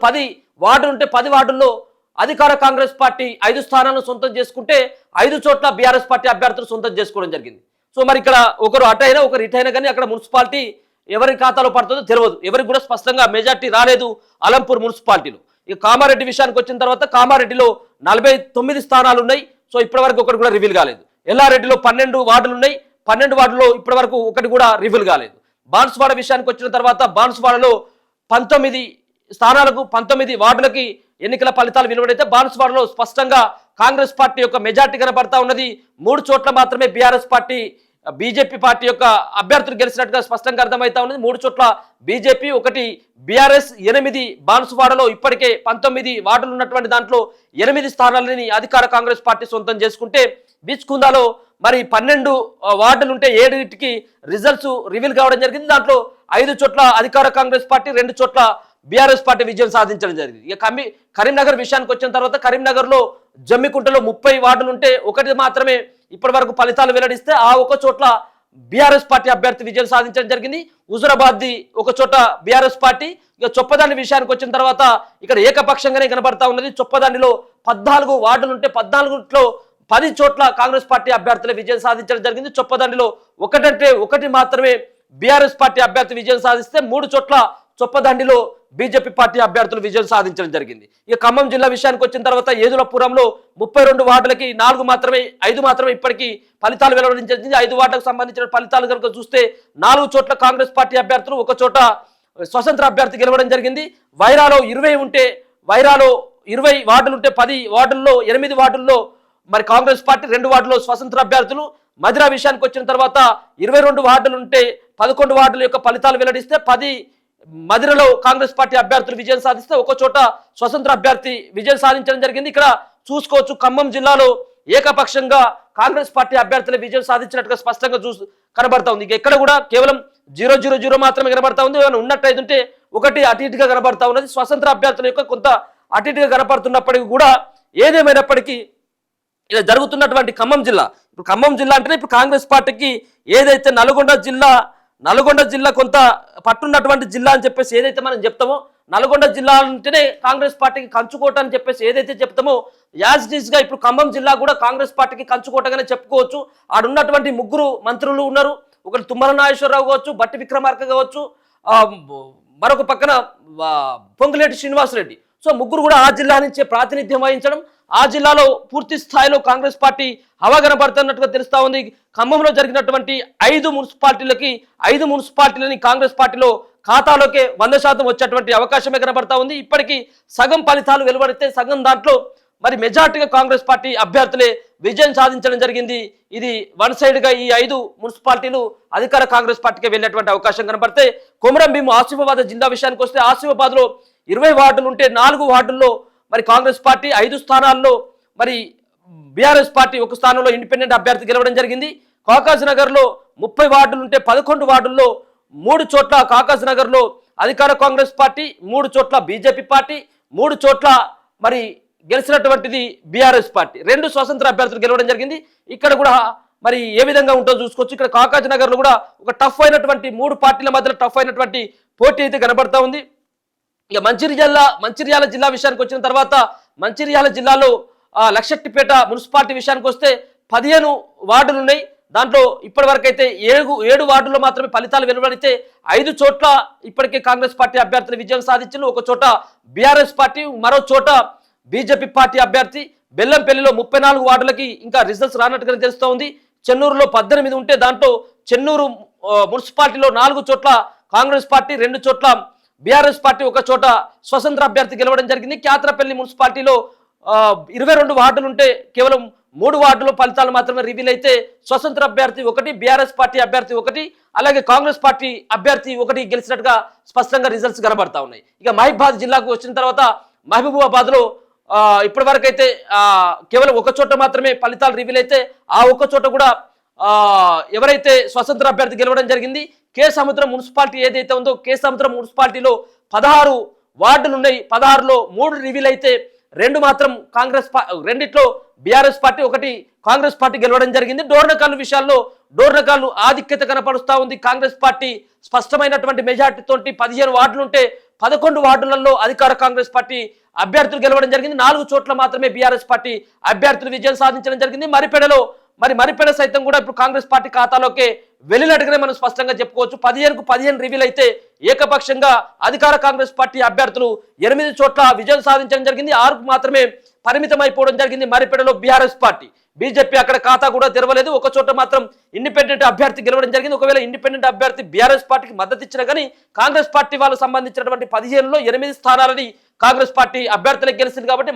10 వార్డులు ఉంటే 10 వార్డుల్లో అధికార కాంగ్రెస్ పార్టీ 5 స్థానాలను సొంతం చేసుకుంటే 5 చోట్ల బీఆర్ఎస్ పార్టీ అభ్యర్థులు సొంతం చేసుకోవడం జరిగింది. సో మరి ఇక్కడ ఒకరు అటైనా ఒకరు ఇటైనా కానీ అక్కడ మున్సిపాలిటీ ఎవరి ఖాతాలో పడుతుందో తెలియదు. ఎవరికి కూడా స్పష్టంగా మెజార్టీ రాలేదు అలంపూర్ మున్సిపాలిటీలో. ఇక కామారెడ్డి విషయానికి వచ్చిన తర్వాత కామారెడ్డిలో 49 స్థానాలు ఉన్నాయి. సో ఇప్పటి వరకు ఒకటి కూడా రివీల్ కాలేదు. ఎల్లారెడ్డిలో 12 వార్డులు ఉన్నాయి. 12 వార్డుల్లో ఇప్పటి వరకు ఒకటి కూడా రివీల్ కాలేదు. బాన్సువాడ విషయానికి వచ్చిన తర్వాత బాన్సువాడలో 19 స్థానాలకు 19 వార్డులకి ఎన్నికల ఫలితాలు వెలువడైతే బాన్సువాడలో స్పష్టంగా కాంగ్రెస్ పార్టీ యొక్క మెజార్టీ కనబడతా ఉన్నది. 3 చోట్ల మాత్రమే బీఆర్ఎస్ పార్టీ బీజేపీ పార్టీ యొక్క అభ్యర్థులు గెలిచినట్టుగా స్పష్టంగా అర్థమవుతా ఉన్నది. 3 చోట్ల బీజేపీ, 1 బీఆర్ఎస్, 8 బాన్సువాడలో ఇప్పటికే 19 వార్డులు ఉన్నటువంటి దాంట్లో 8 స్థానాలని అధికార కాంగ్రెస్ పార్టీ సొంతం చేసుకుంటే బీచ్కుందాలో మరి 12 వార్డులు ఉంటే 7కి రిజల్ట్స్ రివీల్ కావడం జరిగింది. దాంట్లో 5 చోట్ల అధికార కాంగ్రెస్ పార్టీ, 2 చోట్ల బీఆర్ఎస్ పార్టీ విజయం సాధించడం జరిగింది. ఇక కరీంనగర్ విషయానికి వచ్చిన తర్వాత కరీంనగర్లో జమ్మికుంటలో 30 వార్డులు ఉంటే 1 మాత్రమే ఇప్పటి వరకు ఫలితాలు వెల్లడిస్తే ఆ 1 చోట్ల బీఆర్ఎస్ పార్టీ అభ్యర్థి విజయం సాధించడం జరిగింది. హుజురాబాద్ది 1 చోట బీఆర్ఎస్ పార్టీ. ఇక చొప్పదండి విషయానికి వచ్చిన తర్వాత ఇక్కడ ఏకపక్షంగానే కనబడతా ఉన్నది. చొప్పదండిలో 14 వార్డులు ఉంటే 14లో 10 చోట్ల కాంగ్రెస్ పార్టీ అభ్యర్థులు విజయం సాధించడం జరిగింది. చొప్పదండిలో 1 మాత్రమే బీఆర్ఎస్ పార్టీ అభ్యర్థి విజయం సాధిస్తే 3 చోట్ల చొప్పదండిలో బీజేపీ పార్టీ అభ్యర్థులు విజయం సాధించడం జరిగింది. ఇక ఖమ్మం జిల్లా విషయానికి వచ్చిన తర్వాత ఏదులపురంలో 32 వార్డులకి 5 మాత్రమే ఇప్పటికీ ఫలితాలు వెలువడించింది. 5 వార్డులకు సంబంధించిన ఫలితాలు కనుక చూస్తే 4 చోట్ల కాంగ్రెస్ పార్టీ అభ్యర్థులు, 1 చోట స్వతంత్ర అభ్యర్థి గెలవడం జరిగింది. వైరాలో 20 ఉంటే 20 వార్డులు ఉంటే 10 వార్డుల్లో 8 వార్డుల్లో మరి కాంగ్రెస్ పార్టీ, 2 వార్డుల్లో స్వతంత్ర అభ్యర్థులు. మధిర విషయానికి వచ్చిన తర్వాత 22 వార్డులు ఉంటే 11 వార్డుల యొక్క ఫలితాలు వెల్లడిస్తే 10 మధిరలో కాంగ్రెస్ పార్టీ అభ్యర్థులు విజయం సాధిస్తే 1 చోట స్వతంత్ర అభ్యర్థి విజయం సాధించడం జరిగింది. ఇక్కడ చూసుకోవచ్చు ఖమ్మం జిల్లాలో ఏకపక్షంగా కాంగ్రెస్ పార్టీ అభ్యర్థులు విజయం సాధించినట్టుగా స్పష్టంగా కనబడతా ఉంది. ఇక ఎక్కడ కూడా కేవలం 0-0-0 మాత్రమే కనబడతా ఉంది. ఏమైనా ఉన్నట్టయితే ఒకటి అటు ఇటుగా కనబడతా ఉన్నది. స్వతంత్ర అభ్యర్థుల యొక్క కొంత అటు ఇటుగా కనపడుతున్నప్పటికీ కూడా ఏదేమైనప్పటికీ ఇలా జరుగుతున్నటువంటి ఖమ్మం జిల్లా, ఇప్పుడు ఖమ్మం జిల్లా అంటేనే ఇప్పుడు కాంగ్రెస్ పార్టీకి ఏదైతే నల్గొండ జిల్లా కొంత పట్టున్నటువంటి జిల్లా అని చెప్పేసి ఏదైతే మనం చెప్తామో, నల్గొండ జిల్లా అంటేనే కాంగ్రెస్ పార్టీకి కంచుకోట అని చెప్పేసి ఏదైతే చెప్తామో, యాజ్ ఇట్ ఈస్ గా ఇప్పుడు ఖమ్మం జిల్లా కూడా కాంగ్రెస్ పార్టీకి కంచుకోటగానే చెప్పుకోవచ్చు. ఆడున్నటువంటి 3 మంత్రులు ఉన్నారు. ఒకరు తుమ్మల నాగేశ్వరరావు కావచ్చు, బట్టి విక్రమార్క కావచ్చు, మరొక పక్కన పొంగులేటి శ్రీనివాసరెడ్డి. సో 3 కూడా ఆ జిల్లా నుంచే ప్రాతినిధ్యం వహించడం, ఆ జిల్లాలో పూర్తి స్థాయిలో కాంగ్రెస్ పార్టీ హవా కనబడుతున్నట్టుగా తెలుస్తా ఉంది. ఖమ్మంలో జరిగినటువంటి 5 మున్సిపాలిటీలని కాంగ్రెస్ పార్టీలో ఖాతాలోకే 100% వచ్చేటువంటి అవకాశమే కనబడతా ఉంది. ఇప్పటికీ సగం ఫలితాలు వెలువడితే సగం దాంట్లో మరి మెజార్టీగా కాంగ్రెస్ పార్టీ అభ్యర్థులే విజయం సాధించడం జరిగింది. ఇది వన్ సైడ్ గా ఈ 5 మున్సిపాలిటీలు అధికార కాంగ్రెస్ పార్టీకి వెళ్ళేటువంటి అవకాశం కనబడితే, కొమరం భీం ఆసిఫాబాద్ జిల్లా విషయానికి వస్తే ఆసిఫాబాద్ లో 20 వార్డులు ఉంటే 4 వార్డుల్లో మరి కాంగ్రెస్ పార్టీ, 5 స్థానాల్లో మరి బీఆర్ఎస్ పార్టీ 1 స్థానంలో ఇండిపెండెంట్ అభ్యర్థి గెలవడం జరిగింది. కాకాజ్ నగర్ లో 30 వార్డులు ఉంటే 11 వార్డుల్లో 3 చోట్ల కాకాజ్ నగర్ లో అధికార కాంగ్రెస్ పార్టీ, 3 చోట్ల బీజేపీ పార్టీ, 3 చోట్ల మరి గెలిచినటువంటిది బీఆర్ఎస్ పార్టీ. 2 స్వతంత్ర అభ్యర్థులు గెలవడం జరిగింది. ఇక్కడ కూడా మరి ఏ విధంగా ఉంటుందో చూసుకోవచ్చు. ఇక్కడ కాకాజ్ నగర్ లో కూడా ఒక టఫ్ అయినటువంటి 3 పార్టీల మధ్యలో టఫ్ అయినటువంటి పోటీ అయితే కనబడతా ఉంది. ఇక మంచిర్యాల జిల్లా విషయానికి వచ్చిన తర్వాత మంచిర్యాల జిల్లాలో లక్షెట్టిపేట మున్సిపాలిటీ విషయానికి వస్తే 15 వార్డులు ఉన్నాయి. దాంట్లో ఇప్పటి వరకు అయితే 7 వార్డుల్లో మాత్రమే ఫలితాలు వెలువడితే 5 చోట్ల ఇప్పటికే కాంగ్రెస్ పార్టీ అభ్యర్థులు విజయం సాధించారు. 1 చోట బీఆర్ఎస్ పార్టీ, మరో చోట బీజేపీ పార్టీ అభ్యర్థి. బెల్లంపల్లిలో 34 వార్డులకి ఇంకా రిజల్ట్స్ రానట్టుగా తెలుస్తూ ఉంది. చెన్నూరులో 18 ఉంటే దాంట్లో చెన్నూరు మున్సిపాలిటీలో 4 చోట్ల కాంగ్రెస్ పార్టీ, 2 చోట్ల బీఆర్ఎస్ పార్టీ, 1 చోట స్వతంత్ర అభ్యర్థి గెలవడం జరిగింది. క్యాత్రపల్లి మున్సిపాలిటీలో 22 వార్డులు ఉంటే కేవలం 3 వార్డుల ఫలితాలు మాత్రమే రివీల్ అయితే స్వతంత్ర అభ్యర్థి 1, బీఆర్ఎస్ పార్టీ అభ్యర్థి 1, అలాగే కాంగ్రెస్ పార్టీ అభ్యర్థి 1 గెలిచినట్టుగా స్పష్టంగా రిజల్ట్స్ కనబడతా ఉన్నాయి. ఇక మహబూబాబాద్ జిల్లాకు వచ్చిన తర్వాత మహబూబాబాద్ లో ఇప్పటి వరకు అయితే కేవలం 1 చోట మాత్రమే ఫలితాలు రివీల్ అయితే ఆ 1 చోట కూడా ఎవరైతే స్వతంత్ర అభ్యర్థి గెలవడం జరిగింది. కే సముద్రం మున్సిపాలిటీ ఏదైతే ఉందో, కే సముద్రం మున్సిపాలిటీలో 16 వార్డులు ఉన్నాయి. 16లో 3 రివీల్ అయితే 2 మాత్రం రెండిట్లో బీఆర్ఎస్ పార్టీ, 1 కాంగ్రెస్ పార్టీ గెలవడం జరిగింది. డోర్నకాలు విషయాల్లో డోర్నకాలు ఆధిక్యత కనపరుస్తా ఉంది. కాంగ్రెస్ పార్టీ స్పష్టమైనటువంటి మెజార్టీతో 15 వార్డులు ఉంటే 11 వార్డులలో అధికార కాంగ్రెస్ పార్టీ అభ్యర్థులు గెలవడం జరిగింది. 4 చోట్ల మాత్రమే బీఆర్ఎస్ పార్టీ అభ్యర్థులు విజయం సాధించడం జరిగింది. మరిపెడ సైతం కూడా ఇప్పుడు కాంగ్రెస్ పార్టీ ఖాతాలోకి వెళ్ళినట్టుగానే మనం స్పష్టంగా చెప్పుకోవచ్చు. 15కు 15 రివీల్ అయితే ఏకపక్షంగా అధికార కాంగ్రెస్ పార్టీ అభ్యర్థులు 8 చోట్ల విజయం సాధించడం జరిగింది. 6కు మాత్రమే పరిమితం అయిపోవడం జరిగింది. మరిపెడలో బీఆర్ఎస్ పార్టీ, బీజేపీ అక్కడ ఖాతా కూడా తెరవలేదు. 1 చోట మాత్రం ఇండిపెండెంట్ అభ్యర్థి గెలవడం జరిగింది. ఒకవేళ ఇండిపెండెంట్ అభ్యర్థి బీఆర్ఎస్ పార్టీకి మద్దతు ఇచ్చినా కానీ కాంగ్రెస్ పార్టీ వాళ్ళకు సంబంధించినటువంటి 15లో 8 స్థానాలని కాంగ్రెస్ పార్టీ అభ్యర్థులకు గెలిచింది. కాబట్టి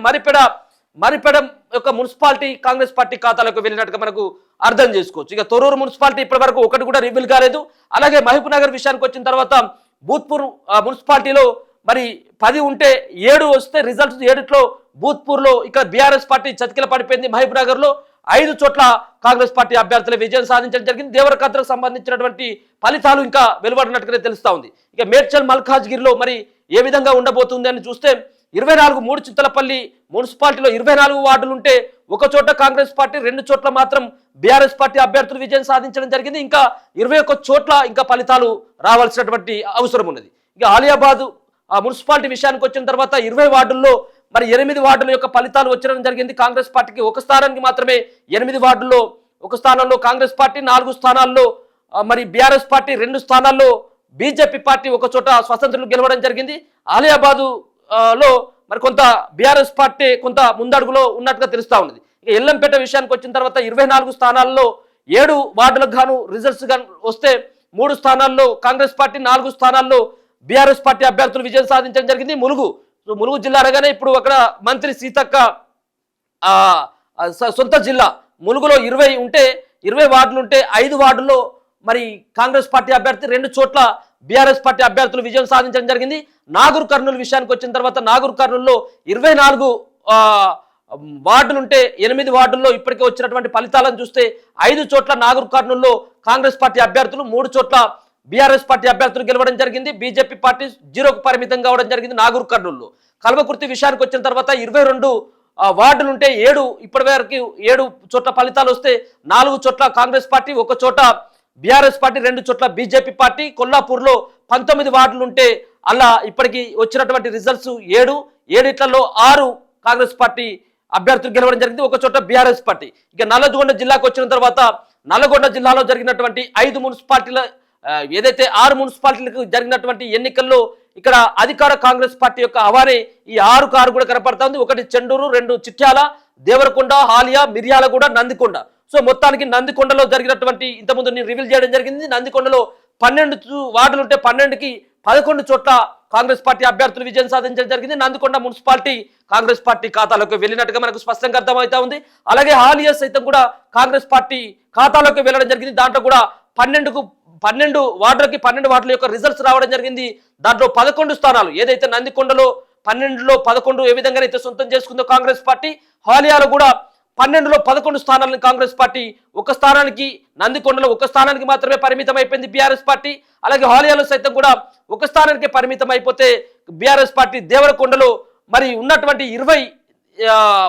మరిపెడ యొక్క మున్సిపాలిటీ కాంగ్రెస్ పార్టీ ఖాతాలకు వెళ్ళినట్టుగా మనకు అర్థం చేసుకోవచ్చు. ఇక తొర్రూరు మున్సిపాలిటీ ఇప్పటి వరకు 1 కూడా రివీల్ కాలేదు. అలాగే మహబూబ్ నగర్ విషయానికి వచ్చిన తర్వాత భూత్పూర్ మున్సిపాలిటీలో మరి 10 ఉంటే 7 వస్తే రిజల్ట్స్ 7లో భూత్పూర్లో ఇక్కడ బీఆర్ఎస్ పార్టీ చతికిల పడిపోయింది. మహబూబ్ నగర్ లో 5 చోట్ల కాంగ్రెస్ పార్టీ అభ్యర్థులు విజయం సాధించడం జరిగింది. దేవరకద్రకు సంబంధించినటువంటి ఫలితాలు ఇంకా వెలువడినట్టుగానే తెలుస్తా ఉంది. ఇక మేడ్చల్ మల్కాజ్గిరిలో మరి ఏ విధంగా ఉండబోతుంది అని చూస్తే 24 మూడు చింతలపల్లి మున్సిపాలిటీలో 24 వార్డులు ఉంటే 1 చోట కాంగ్రెస్ పార్టీ, 2 చోట్ల మాత్రం బీఆర్ఎస్ పార్టీ అభ్యర్థులు విజయం సాధించడం జరిగింది. ఇంకా 21 చోట్ల ఇంకా ఫలితాలు రావాల్సినటువంటి అవసరం ఉన్నది. ఇక ఆలియాబాద్ మున్సిపాలిటీ విషయానికి వచ్చిన తర్వాత 20 వార్డుల్లో మరి 8 వార్డుల యొక్క ఫలితాలు వచ్చడం జరిగింది. కాంగ్రెస్ పార్టీకి 1 స్థానానికి మాత్రమే 8 వార్డుల్లో 1 స్థానంలో కాంగ్రెస్ పార్టీ, 4 స్థానాల్లో మరి బీఆర్ఎస్ పార్టీ, 2 స్థానాల్లో బీజేపీ పార్టీ, 1 చోట స్వతంత్రులు గెలవడం జరిగింది. ఆలియాబాదు లో మరి కొంత బీఆర్ఎస్ పార్టీ కొంత ముందడుగులో ఉన్నట్టుగా తెలుస్తా ఉన్నది. ఇక ఎల్లంపేట విషయానికి వచ్చిన తర్వాత 24 స్థానాల్లో 7 వార్డులకు గాను రిజల్ట్స్ వస్తే 3 స్థానాల్లో కాంగ్రెస్ పార్టీ, 4 స్థానాల్లో బీఆర్ఎస్ పార్టీ అభ్యర్థులు విజయం సాధించడం జరిగింది. ములుగు జిల్లా అనగానే ఇప్పుడు అక్కడ మంత్రి సీతక్క సొంత జిల్లా ములుగులో 20 వార్డులు ఉంటే 5 వార్డుల్లో మరి కాంగ్రెస్ పార్టీ అభ్యర్థి, 2 చోట్ల బీఆర్ఎస్ పార్టీ అభ్యర్థులు విజయం సాధించడం జరిగింది. నాగూర్ కర్నూలు విషయానికి వచ్చిన తర్వాత నాగూర్ కర్నూలులో 24 వార్డులుంటే 8 వార్డుల్లో ఇప్పటికే వచ్చినటువంటి ఫలితాలను చూస్తే 5 చోట్ల నాగూర్ కర్నూలులో కాంగ్రెస్ పార్టీ అభ్యర్థులు, 3 చోట్ల బీఆర్ఎస్ పార్టీ అభ్యర్థులు గెలవడం జరిగింది. బీజేపీ పార్టీ 0కు పరిమితం కావడం జరిగింది నాగూర్ కర్నూలులో. కల్వకుర్తి విషయానికి వచ్చిన తర్వాత 22 వార్డులుంటే 7 ఇప్పటి వరకు 7 చోట్ల ఫలితాలు వస్తే 4 చోట్ల కాంగ్రెస్ పార్టీ, 1 చోట బీఆర్ఎస్ పార్టీ, 2 చోట్ల బీజేపీ పార్టీ. కొల్లాపూర్లో 19 వార్డులుంటే అలా ఇప్పటికి వచ్చినటువంటి రిజల్ట్స్ 7 6 కాంగ్రెస్ పార్టీ అభ్యర్థులు గెలవడం జరిగింది, 1 చోట బీఆర్ఎస్ పార్టీ. ఇక నల్లగొండ జిల్లాకు వచ్చిన తర్వాత నల్లగొండ జిల్లాలో జరిగినటువంటి 5 మున్సిపాలిటీల ఏదైతే 6 మున్సిపాలిటీలకు జరిగినటువంటి ఎన్నికల్లో ఇక్కడ అధికార కాంగ్రెస్ పార్టీ యొక్క హవానే ఈ 6 కారు కూడా కనపడుతుంది. 1 చెండూరు, 2 చిట్యాల, దేవరకొండ, హాలియా, మిర్యాలగూడ, నందికొండ. సో మొత్తానికి నందికొండలో జరిగినటువంటి ఇంతకుముందు నేను రివీల్ చేయడం జరిగింది. నందికొండలో 12 వార్డులు ఉంటే 12కి 11 చోట్ల కాంగ్రెస్ పార్టీ అభ్యర్థులు విజయం సాధించడం జరిగింది. నందికొండ మున్సిపాలిటీ కాంగ్రెస్ పార్టీ ఖాతాలోకి వెళ్ళినట్టుగా మనకు స్పష్టంగా అర్థమవుతా ఉంది. అలాగే హాలియా సైతం కూడా కాంగ్రెస్ పార్టీ ఖాతాలోకి వెళ్ళడం జరిగింది. దాంట్లో కూడా 12 వార్డులకి 12 వార్డుల యొక్క రిజల్ట్స్ రావడం జరిగింది. దాంట్లో 11 స్థానాలు ఏదైతే నందికొండలో 12లో 11 ఏ విధంగా అయితే సొంతం చేసుకుందో కాంగ్రెస్ పార్టీ, హాలియాలో కూడా 12లో 11 స్థానాలను కాంగ్రెస్ పార్టీ, 1 స్థానానికి నందికొండలో 1 స్థానానికి మాత్రమే పరిమితం అయిపోయింది బీఆర్ఎస్ పార్టీ. అలాగే హాలియాలో సైతం కూడా 1 స్థానానికి పరిమితం అయిపోతే బీఆర్ఎస్ పార్టీ దేవరకొండలో మరి ఉన్నటువంటి 20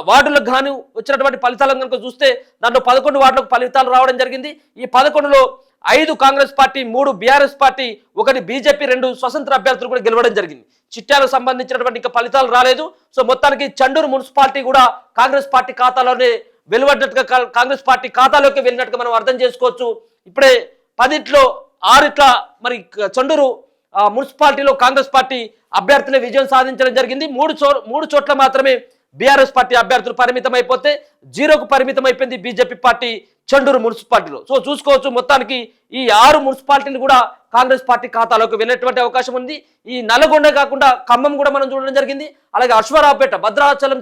వార్డులకు గాను వచ్చినటువంటి ఫలితాలను కనుక చూస్తే దాంట్లో 11 వార్డులకు ఫలితాలు రావడం జరిగింది. ఈ 11లో 5 Congress party, 3 BRS party, 1 BJP, 2 స్వతంత్ర అభ్యర్థులు కూడా గెలవడం జరిగింది. చిట్యాలకు సంబంధించినటువంటి ఇంకా ఫలితాలు రాలేదు. సో మొత్తానికి చండూరు మున్సిపాలిటీ కూడా కాంగ్రెస్ పార్టీ ఖాతాలోనే వెలువడినట్టుగా, కాంగ్రెస్ పార్టీ ఖాతాలోకి వెళ్ళినట్టుగా మనం అర్థం చేసుకోవచ్చు. ఇప్పుడే 10లో 6 మరి చండూరు మున్సిపాలిటీలో కాంగ్రెస్ పార్టీ అభ్యర్థులే విజయం సాధించడం జరిగింది. 3 చోట్ల మాత్రమే బీఆర్ఎస్ పార్టీ అభ్యర్థులు పరిమితం అయిపోతే 0కు పరిమితం అయిపోయింది బీజేపీ పార్టీ చండూరు మున్సిపాలిటీలో. సో చూసుకోవచ్చు మొత్తానికి ఈ 6 మున్సిపాలిటీలు కూడా కాంగ్రెస్ పార్టీ ఖాతాలోకి వెళ్ళేటువంటి అవకాశం ఉంది. ఈ నల్లగొండ కాకుండా ఖమ్మం కూడా మనం చూడడం జరిగింది. అలాగే అశ్వారావుపేట, భద్రాచలం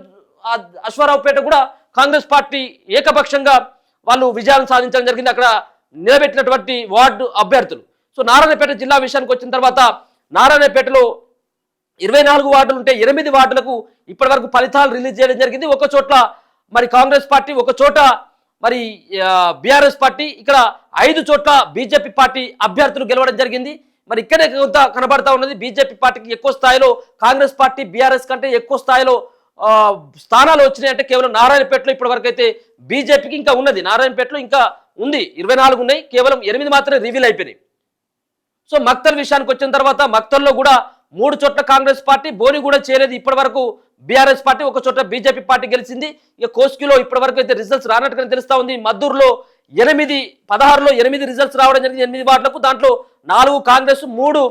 అశ్వారావుపేట కూడా కాంగ్రెస్ పార్టీ ఏకపక్షంగా వాళ్ళు విజయాలను సాధించడం జరిగింది అక్కడ నిలబెట్టినటువంటి వార్డు అభ్యర్థులు. సో నారాయణపేట జిల్లా విషయానికి వచ్చిన తర్వాత నారాయణపేటలో 24 వార్డులు ఉంటే 8 వార్డులకు ఇప్పటి వరకు ఫలితాలు రిలీజ్ చేయడం జరిగింది. 1 చోట్ల మరి కాంగ్రెస్ పార్టీ, 1 చోట మరి బీఆర్ఎస్ పార్టీ, ఇక్కడ 5 చోట్ల బీజేపీ పార్టీ అభ్యర్థులు గెలవడం జరిగింది. మరి ఇక్కడే కొంత కనబడతా ఉన్నది బీజేపీ పార్టీకి ఎక్కువ స్థాయిలో, కాంగ్రెస్ పార్టీ బీఆర్ఎస్ కంటే ఎక్కువ స్థాయిలో స్థానాలు వచ్చినాయంటే కేవలం నారాయణపేటలో ఇప్పటి వరకు అయితే బీజేపీకి ఇంకా ఉన్నది. నారాయణపేటలో ఇంకా ఉంది, 24 ఉన్నాయి, కేవలం 8 మాత్రమే రివీల్ అయిపోయినాయి. సో మక్తల్ విషయానికి వచ్చిన తర్వాత మక్తల్లో కూడా 3 చోట్ల కాంగ్రెస్ పార్టీ, బోని కూడా చేయలేదు ఇప్పటి వరకు బీఆర్ఎస్ పార్టీ, 1 చోట బీజేపీ పార్టీ గెలిచింది. ఇక కోస్కిలో ఇప్పటి వరకు అయితే రిజల్ట్స్ రానట్టుగా తెలుస్తా ఉంది. మద్దూరులో 16లో 8 రిజల్ట్స్ రావడం జరిగింది 8 వార్డులకు. దాంట్లో 4 కాంగ్రెస్, 3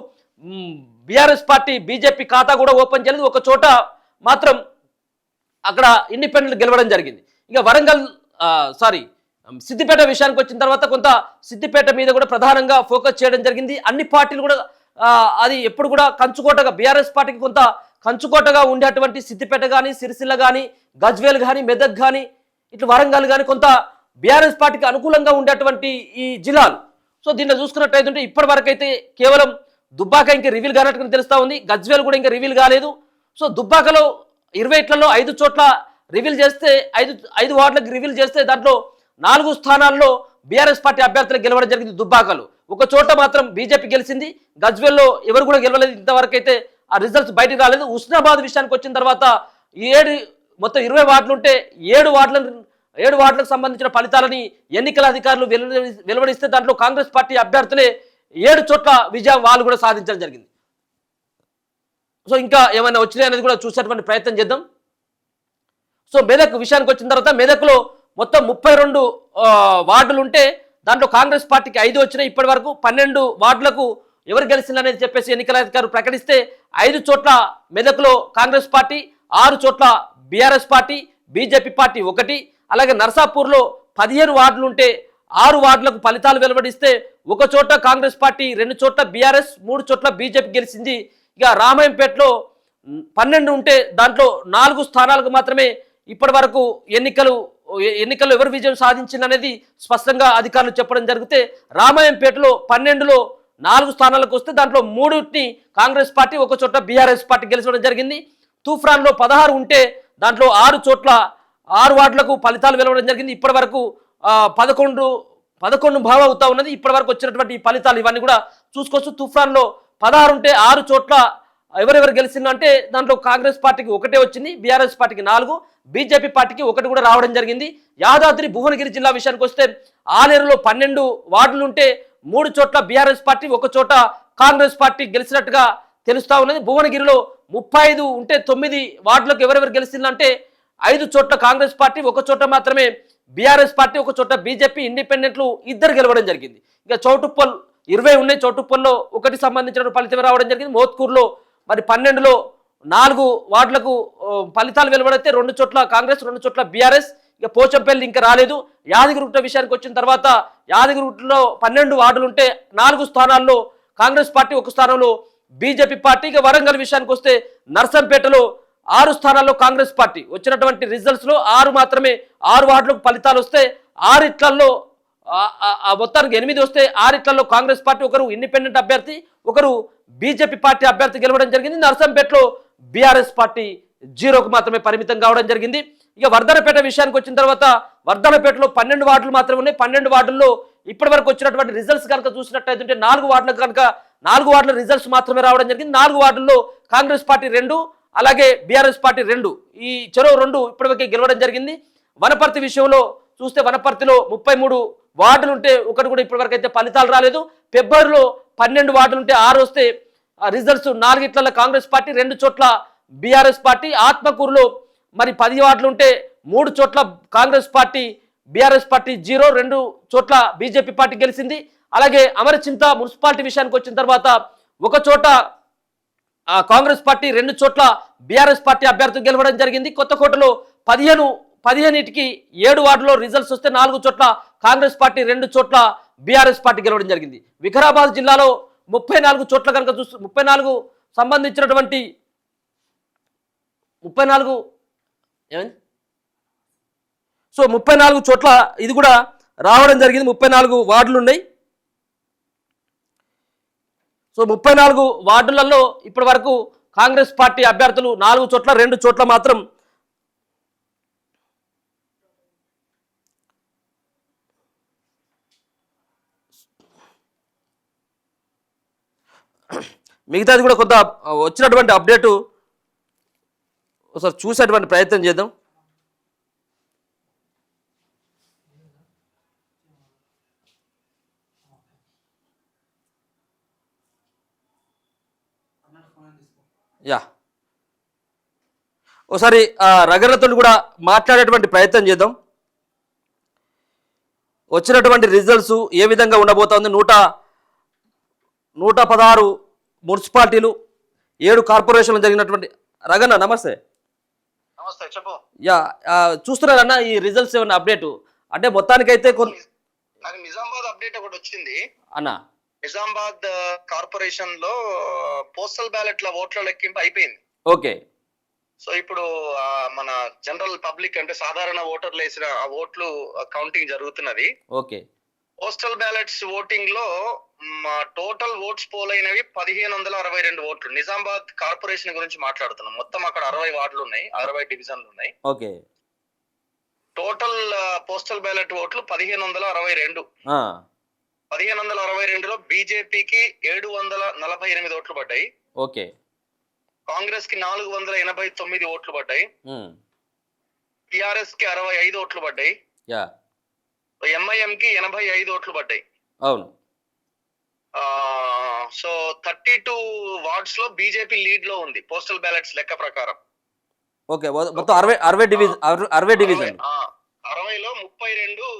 బీఆర్ఎస్ పార్టీ, బీజేపీ ఖాతా కూడా ఓపెన్ చేయలేదు. 1 చోట మాత్రం అక్కడ ఇండిపెండెంట్ గెలవడం జరిగింది. ఇక వరంగల్ సిద్దిపేట విషయానికి వచ్చిన తర్వాత కొంత సిద్దిపేట మీద కూడా ప్రధానంగా ఫోకస్ చేయడం జరిగింది. అన్ని పార్టీలు కూడా అది ఎప్పుడు కూడా కంచుకోటగా, బీఆర్ఎస్ పార్టీకి కొంత కంచుకోటగా ఉండేటువంటి సిద్దిపేట కానీ, సిరిసిల్ల కానీ, గజ్వేల్ కానీ, మెదక్ కానీ, ఇట్లా వరంగల్ కానీ కొంత బీఆర్ఎస్ పార్టీకి అనుకూలంగా ఉండేటువంటి ఈ జిల్లాలు. సో దీన్ని చూసుకున్నట్టయితే ఇప్పటి వరకు అయితే కేవలం దుబ్బాక ఇంకా రివీల్ కానట్టుగా తెలుస్తా ఉంది. గజ్వేల్ కూడా ఇంకా రివీల్ కాలేదు. సో దుబ్బాకలో 20లో 5 చోట్ల రివీల్ చేస్తే 5 వార్డులకు రివీల్ చేస్తే దాంట్లో 4 స్థానాల్లో బీఆర్ఎస్ పార్టీ అభ్యర్థులు గెలవడం జరిగింది. దుబ్బాకలో 1 చోట మాత్రం బీజేపీ గెలిచింది. గజ్వేల్లో ఎవరు కూడా గెలవలేదు ఇంతవరకు అయితే, ఆ రిజల్ట్స్ బయటకు రాలేదు. హుస్నాబాద్ విషయానికి వచ్చిన తర్వాత మొత్తం 20 వార్డులు ఉంటే 7 వార్డులకు సంబంధించిన ఫలితాలని ఎన్నికల అధికారులు వెలువడిస్తే దాంట్లో కాంగ్రెస్ పార్టీ అభ్యర్థులే 7 చోట్ల విజయం వాళ్ళు కూడా సాధించడం జరిగింది. సో ఇంకా ఏమైనా వచ్చినాయి అనేది కూడా చూసేటువంటి ప్రయత్నం చేద్దాం. సో మెదక్ విషయానికి వచ్చిన తర్వాత మెదక్లో మొత్తం 32 వార్డులు ఉంటే దాంట్లో కాంగ్రెస్ పార్టీకి 5 వచ్చినాయి. ఇప్పటి వరకు 12 వార్డులకు ఎవరు గెలిచిందనేది చెప్పేసి ఎన్నికల అధికారులు ప్రకటిస్తే 5 చోట్ల మెదక్లో కాంగ్రెస్ పార్టీ, 6 చోట్ల బీఆర్ఎస్ పార్టీ, బీజేపీ పార్టీ 1, అలాగే నర్సాపూర్లో 15 వార్డులు ఉంటే 6 వార్డులకు ఫలితాలు వెలువడిస్తే 1 చోట కాంగ్రెస్ పార్టీ, 2 చోట్ల బీఆర్ఎస్, 3 చోట్ల బీజేపీ గెలిచింది. ఇక రామాయంపేటలో 12 ఉంటే దాంట్లో 4 స్థానాలకు మాత్రమే ఇప్పటి వరకు ఎన్నికల్లో ఎవరు విజయం సాధించిందనేది స్పష్టంగా అధికారులు చెప్పడం జరిగితే రామాయంపేటలో 12లో 4 స్థానాలకు వస్తే దాంట్లో 3ని కాంగ్రెస్ పార్టీ, 1 చోట బీఆర్ఎస్ పార్టీ గెలిచడం జరిగింది. తూఫ్రాన్లో 16 ఉంటే దాంట్లో 6 చోట్ల 6 వార్డులకు ఫలితాలు వెలువడడం జరిగింది. ఇప్పటి వరకు 11 భావ అవుతా ఉన్నది. ఇప్పటి వరకు వచ్చినటువంటి ఫలితాలు ఇవన్నీ కూడా చూసుకోవచ్చు. తూఫాన్లో 16 ఉంటే 6 చోట్ల ఎవరెవరు గెలిచిందంటే దాంట్లో కాంగ్రెస్ పార్టీకి 1 వచ్చింది, బీఆర్ఎస్ పార్టీకి 4, బీజేపీ పార్టీకి 1 కూడా రావడం జరిగింది. యాదాద్రి భువనగిరి జిల్లా విషయానికి వస్తే ఆలేరులో 12 వార్డులు ఉంటే 3 చోట్ల బీఆర్ఎస్ పార్టీ, 1 చోట కాంగ్రెస్ పార్టీ గెలిచినట్టుగా తెలుస్తా ఉన్నది. భువనగిరిలో 35 ఉంటే 9 వార్డులకు ఎవరెవరు గెలిచిందంటే 5 చోట్ల కాంగ్రెస్ పార్టీ, 1 చోట మాత్రమే బీఆర్ఎస్ పార్టీ, 1 చోట బీజేపీ, ఇండిపెండెంట్లు 2 గెలవడం జరిగింది. ఇక చౌటుప్పల్ 20 ఉన్నాయి, చౌటుప్పల్లో 1 సంబంధించిన ఫలితం రావడం జరిగింది. మోత్కూరులో మరి 12లో 4 వార్డులకు ఫలితాలు వెలువడితే 2 చోట్ల కాంగ్రెస్, 2 చోట్ల బీఆర్ఎస్. ఇక పోచంపల్లి ఇంకా రాలేదు. యాదగిరిగుట్ట విషయానికి వచ్చిన తర్వాత యాదగిరిగుట్టలో 12 వార్డులు ఉంటే 4 స్థానాల్లో కాంగ్రెస్ పార్టీ, 1 స్థానంలో బీజేపీ పార్టీ. ఇక వరంగల్ విషయానికి వస్తే నర్సంపేటలో 6 స్థానాల్లో కాంగ్రెస్ పార్టీ. వచ్చినటువంటి రిజల్ట్స్లో 6 మాత్రమే 6 వార్డులకు ఫలితాలు వస్తే 6 ఇట్లలో మొత్తానికి 8 వస్తే 6 ఇట్లలో కాంగ్రెస్ పార్టీ, 1 ఇండిపెండెంట్ అభ్యర్థి, 1 బీజేపీ పార్టీ అభ్యర్థి గెలవడం జరిగింది. నర్సంపేటలో బీఆర్ఎస్ పార్టీ 0కు మాత్రమే పరిమితం కావడం జరిగింది. ఇక వర్ధనపేట విషయానికి వచ్చిన తర్వాత వర్ధనపేటలో 12 వార్డులు మాత్రమే ఉన్నాయి. 12 వార్డుల్లో ఇప్పటి వరకు వచ్చినటువంటి రిజల్ట్స్ కనుక చూసినట్టయితే 4 వార్డులకు కనుక 4 వార్డుల రిజల్ట్స్ మాత్రమే రావడం జరిగింది. 4 వార్డుల్లో కాంగ్రెస్ పార్టీ 2, అలాగే బీఆర్ఎస్ పార్టీ 2, ఈ చెరో 2 ఇప్పటివరకే గెలవడం జరిగింది. వనపర్తి విషయంలో చూస్తే వనపర్తిలో 33 వార్డులు ఉంటే 1 కూడా ఇప్పటివరకు అయితే ఫలితాలు రాలేదు. ఫిబ్రవరిలో 12 వార్డులు ఉంటే 6 వస్తే రిజల్ట్స్ 4 ఇట్ల కాంగ్రెస్ పార్టీ, 2 చోట్ల బీఆర్ఎస్ పార్టీ. ఆత్మకూరులో మరి 10 వార్డులు ఉంటే 3 చోట్ల కాంగ్రెస్ పార్టీ, బీఆర్ఎస్ పార్టీ 0, 2 చోట్ల బీజేపీ పార్టీ గెలిచింది. అలాగే అమరచింత మున్సిపాలిటీ విషయానికి వచ్చిన తర్వాత 1 చోట కాంగ్రెస్ పార్టీ, 2 చోట్ల బీఆర్ఎస్ పార్టీ అభ్యర్థులు గెలవడం జరిగింది. కొత్తకోటలో 15కి 7 వార్డులో రిజల్ట్స్ వస్తే 4 చోట్ల కాంగ్రెస్ పార్టీ, 2 చోట్ల బీఆర్ఎస్ పార్టీ గెలవడం జరిగింది. వికారాబాద్ జిల్లాలో 34 చోట్ల కనుక చూస్తే 34 సంబంధించినటువంటి 34 ఏమైంది, సో 34 చోట్ల ఇది కూడా రావడం జరిగింది. 34 వార్డులు ఉన్నాయి. సో 34 వార్డులలో ఇప్పటి వరకు కాంగ్రెస్ పార్టీ అభ్యర్థులు 4 చోట్ల, 2 చోట్ల మాత్రం మిగతాది కూడా కొంత వచ్చినటువంటి అప్డేటు ఒకసారి చూసేటువంటి ప్రయత్నం చేద్దాం. యా, ఒకసారి రగర్లతో కూడా మాట్లాడేటువంటి ప్రయత్నం చేద్దాం. వచ్చినటువంటి రిజల్ట్స్ ఏ విధంగా ఉండబోతోంది. 116 మున్సిపాలిటీలు, 7 కార్పొరేషన్లు జరిగినటువంటి. రగన్న నమస్తే. నమస్తే, చెప్పు. యా, చూస్తున్నారన్న ఈ రిజల్ట్స్ ఏమన్నా అప్డేట్ అంటే మొత్తానికైతే నాకు నిజామాబాద్ అప్డేట్ ఒకటి వచ్చింది అన్న. నిజామాబాద్ కార్పొరేషన్ లో పోస్టల్ బ్యాలెట్ల ఓట్ల లెక్కింపు అయిపోయింది. ఓకే. సో ఇప్పుడు మన జనరల్ పబ్లిక్ అంటే సాధారణ ఓటర్లు వేసిన ఆ ఓట్లు కౌంటింగ్ జరుగుతున్నది. ఓకే. పోస్టల్ బ్యాలెట్స్ ఓటింగ్ లో టోటల్ ఓట్స్ పోల్ అయినవి 1562 ఓట్లు. నిజామాబాద్ కార్పొరేషన్ గురించి మాట్లాడుతున్నాం. మొత్తం అక్కడ 60 వార్డులు ఉన్నాయి, 60 డివిజన్లు ఉన్నాయి. ఓకే. టోటల్ పోస్టల్ బ్యాలెట్ ఓట్లు 1562. 1562లో బీజేపీకి 748 ఓట్లు పడ్డాయి. ఓకే. కాంగ్రెస్ కి 489 ఓట్లు పడ్డాయి. టిఆర్ఎస్ కి 65 ఓట్లు పడ్డాయి. ఎంఐఎం కి 85 ఓట్లు పడ్డాయి. అవును. సో 32 వార్డ్స్ లో బీజేపీ లీడ్ లో ఉంది పోస్టల్ బ్యాలెట్స్ లెక్క ప్రకారం. ఓకే. మొత్తం 60 డివిజన్ 60లో 32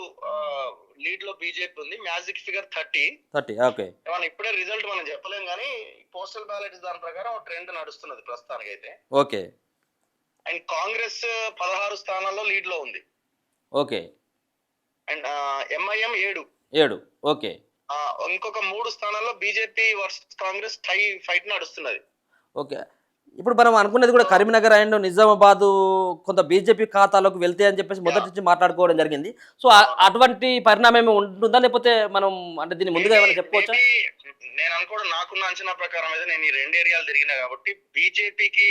లీడ్ లో బీజేపీ ఉంది, మ్యాజిక్ ఫిగర్ 30. ఓకే. మనం ఇప్పుడే రిజల్ట్ మనం చెప్పలేం కానీ పోస్టల్ బ్యాలెట్ దాని ప్రకారం ట్రెండ్ నడుస్తున్నది ప్రస్తుతానికి అయితే. ఓకే. అండ్ కాంగ్రెస్ 16 స్థానాల్లో లీడ్ లో ఉంది. ఓకే. And MIM 7. ఓకే. ఇంకొక 3 స్థానాల్లో బీజేపీ వర్సెస్ కాంగ్రెస్ టై ఫైట్ నడుస్తున్నది. ఓకే. ఇప్పుడు మనం అనుకున్నది కూడా కరీంనగర్ అండ్ నిజామాబాద్ కొంత బీజేపీ ఖాతాలోకి వెళ్తే అని చెప్పేసి మొదటి నుంచి మాట్లాడుకోవడం జరిగింది. సో అటువంటి పరిణామం ఉంటుందా, లేకపోతే మనం అంటే దీన్ని ముందుగా ఏమైనా చెప్పుకోవచ్చా? నేను అనుకోవడం, నాకున్న అంచనా ప్రకారం అయితే, నేను ఈ 2 ఏరియాలు తిరిగినా కాబట్టి బీజేపీకి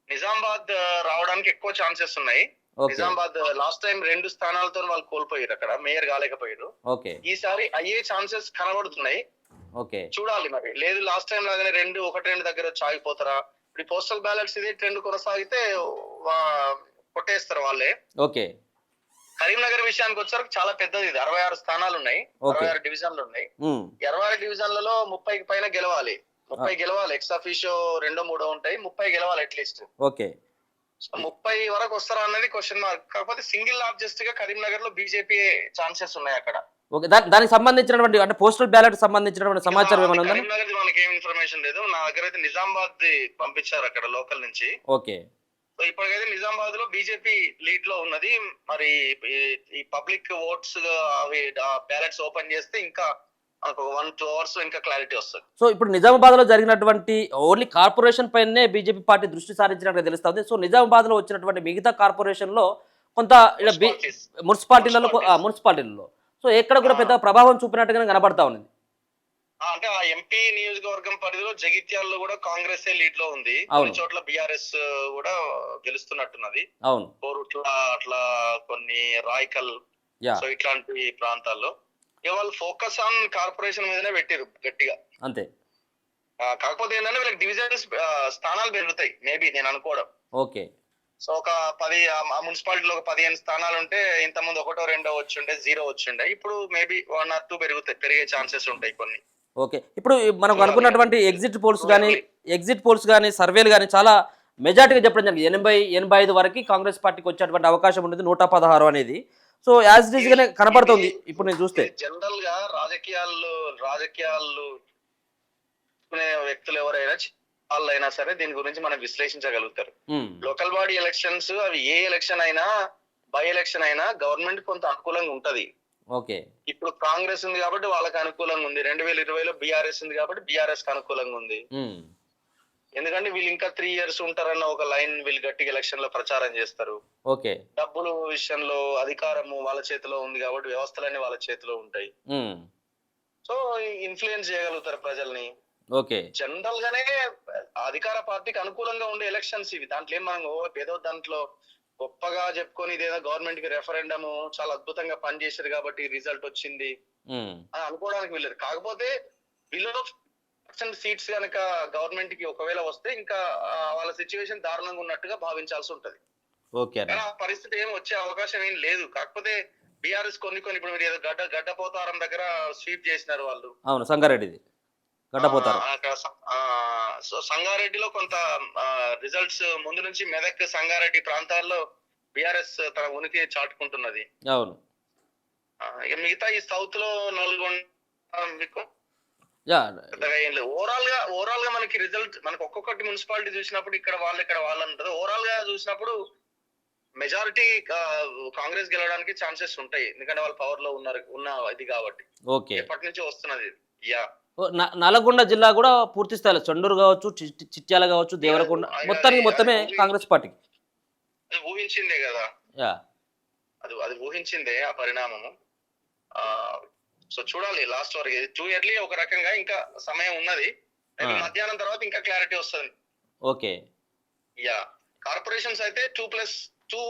నిజామాబాద్ రావడానికి ఎక్కువ ఛాన్సెస్ ఉన్నాయి. నిజామాబాద్ లాస్ట్ టైం 2 స్థానాలతో వాళ్ళు కోల్పోయారు, అక్కడ మేయర్ కాలేకపోయారు. ఈసారి అయ్యే ఛాన్సెస్ కనబడుతున్నాయి. చూడాలి మరి. లేదు లాస్ట్ టైం లాగానే 1-2 దగ్గర వచ్చి ఆగిపోతారా? ఇప్పుడు పోస్టల్ బ్యాలెట్స్ ఇదే ట్రెండ్ కొనసాగితే కొట్టేస్తారు వాళ్ళే. ఓకే. కరీంనగర్ విషయానికి వచ్చారు, చాలా పెద్దది ఇది. 66 స్థానాలు ఉన్నాయి, 66 డివిజన్లు ఉన్నాయి. 66 డివిజన్లలో 30కి పైన గెలవాలి. 30 గెలవాలి. ఎక్స్ అఫీషియో 2-3 ఉంటాయి, 30 గెలవాలి అట్లీస్ట్. ఓకే. 30 వరకు వస్తారా అన్నది క్వశ్చన్ మార్క్. కాకపోతే సింగిల్ లార్జెస్ట్ గా కరీంనగర్ లో బీజేపీ ఛాన్సెస్ ఉన్నాయి అక్కడ. ఓకే. దానికి సంబంధించినటువంటి అంటే పోస్టల్ బ్యాలెట్ సంబంధించినటువంటి సమాచారం ఏమైనా ఉందా? కరీంనగర్ మనకి ఏం ఇన్ఫర్మేషన్ లేదు. నా దగ్గర అయితే నిజామాబాద్ పంపించారు అక్కడ లోకల్ నుంచి. ఓకే. సో ఇప్పటికైతే నిజామాబాద్ లో బీజేపీ లీడ్ లో ఉన్నది. మరి ఈ పబ్లిక్ ఓట్స్ అవి బ్యాలెట్స్ ఓపెన్ చేస్తే ఇంకా మనకు 1-2 అవర్స్ ఇంకా క్లారిటీ వస్తుంది. సో ఇప్పుడు నిజామాబాద్ లో జరిగినటువంటి ఓన్లీ కార్పొరేషన్ పైనే బీజేపీ పార్టీ దృష్టి సారించినట్టు తెలుస్తుంది. సో నిజామాబాద్ లో వచ్చినటువంటి మిగతా కార్పొరేషన్ లో కొంత మున్సిపాలిటీలలో సో ఎక్కడ కూడా పెద్ద ప్రభావం చూపినట్టుగానే కనబడతా ఉన్నది. అంటే ఆ ఎంపీ నియోజకవర్గం పరిధిలో జగిత్యాలలో కూడా కాంగ్రెస్ లీడ్ లో ఉంది. కొన్ని చోట్ల బీఆర్ఎస్ కూడా గెలుస్తున్నట్టున్నది. అవును. కోరుట్ల అట్లా కొన్ని రాయకల్, సో ఇట్లాంటి ప్రాంతాల్లో వాళ్ళు ఫోకస్ ఆన్ కార్పొరేషన్ మీదనే పెట్టారు గట్టిగా. అంతే. కాకపోతే ఏంటంటే వీళ్ళకి డివిజన్స్ స్థానాలు పెరుగుతాయి మేబీ, నేను అనుకోవడం. ఓకే. సో ఒక 10 మున్సిపాలిటీలో ఒక 15 స్థానాలు ఉంటే ఇంత ముందు 1-2 వచ్చుండే, 0 వచ్చుండే. ఇప్పుడు మేబీ 1 or 2 పెరిగే ఛాన్సెస్ ఉంటాయి కొన్ని. ఓకే. ఇప్పుడు మనకు అనుకున్నటువంటి ఎగ్జిట్ పోల్స్ కానీ సర్వేలు కానీ చాలా మెజార్టీగా చెప్పడం జరిగింది. 80-85 వరకు కాంగ్రెస్ పార్టీకి వచ్చేటువంటి అవకాశం ఉండేది, 116 అనేది. సో యాజ్ ఇట్ ఈస్ గానే కనబడుతుంది ఇప్పుడు నేను చూస్తే. జనరల్ గా రాజకీయాలు వ్యక్తులు ఎవరైనా వాళ్ళైనా సరే దీని గురించి మనం విశ్లేషించగలుగుతారు. లోకల్ బాడీ ఎలక్షన్స్ అవి ఏ ఎలక్షన్ అయినా, బై ఎలక్షన్ అయినా గవర్నమెంట్ కొంత అనుకూలంగా ఉంటది. ఓకే. ఇప్పుడు కాంగ్రెస్ ఉంది కాబట్టి వాళ్ళకి అనుకూలంగా ఉంది. 2020లో బీఆర్ఎస్ ఉంది కాబట్టి బీఆర్ఎస్ కి అనుకూలంగా ఉంది. ఎందుకంటే వీళ్ళు ఇంకా 3 years ఉంటారన్న ఒక లైన్ వీళ్ళు గట్టిగా ఎలక్షన్ లో ప్రచారం చేస్తారు. ఓకే. డబ్బులు విషయంలో అధికారము వాళ్ళ చేతిలో ఉంది కాబట్టి వ్యవస్థలన్నీ వాళ్ళ చేతిలో ఉంటాయి. సో ఇన్ఫ్లుయెన్స్ చేయగలుగుతారు ప్రజల్ని. ఓకే. జనరల్ గానే అధికార పార్టీకి అనుకూలంగా ఉండే ఎలక్షన్స్ ఇవి. దాంట్లో ఏం మనం ఏదో దాంట్లో గొప్పగా చెప్పుకొని ఇదేదో గవర్నమెంట్ కి రెఫరెండమ్ చాలా అద్భుతంగా పనిచేసారు కాబట్టి రిజల్ట్ వచ్చింది అని అనుకోవడానికి వీళ్ళదు. కాకపోతే బిలో సీట్స్ కనుక గవర్నమెంట్ కి ఒకవేళ వస్తే ఇంకా వాళ్ళ సిచ్యువేషన్ దారుణంగా ఉన్నట్టుగా భావించాల్సి ఉంటది. ఆ పరిస్థితి ఏం వచ్చే అవకాశం ఏం లేదు. కాకపోతే బీఆర్ఎస్ కొన్ని ఇప్పుడు మీరు ఏదో గడ్డపోతారం దగ్గర స్వీప్ చేసినారు వాళ్ళు. అవును, సంగారెడ్డిది గడ్డపోతారు. సో సంగారెడ్డిలో కొంత రిజల్ట్స్ ముందు నుంచి మెదక్, సంగారెడ్డి ప్రాంతాల్లో బీఆర్ఎస్ తన ఉనికి చాటుకుంటున్నది. అవును. మిగతా ఈ సౌత్ లో నల్గొండ ఓవరాల్ గా మనకి రిజల్ట్ మనకు ఒక్కొక్కటి మున్సిపాలిటీ చూసినప్పుడు ఇక్కడ వాళ్ళు అంటారు. ఓవరాల్ గా చూసినప్పుడు మెజారిటీ కాంగ్రెస్ గెలవడానికి ఛాన్సెస్ ఉంటాయి. ఎందుకంటే వాళ్ళు పవర్ లో ఉన్న ఇది కాబట్టి. ఎప్పటి నుంచి వస్తున్నది. నల్గొండ జిల్లా కూడా పూర్తి స్థాయిలో చండూరు కావచ్చు, చిట్యాల కావచ్చు, దేవరకొండ మొత్తమే కాంగ్రెస్ పార్టీకి ఊహించిందే కదా. అది ఊహించిందే ఆ పరిణామము. సో చూడాలి లాస్ట్ వరకు. టూ ఇయర్లీ ఒక రకంగా ఇంకా సమయం ఉన్నది. మధ్యాహ్నం తర్వాత ఇంకా క్లారిటీ వస్తుంది. ఓకే. కార్పొరేషన్స్ అయితే 2+2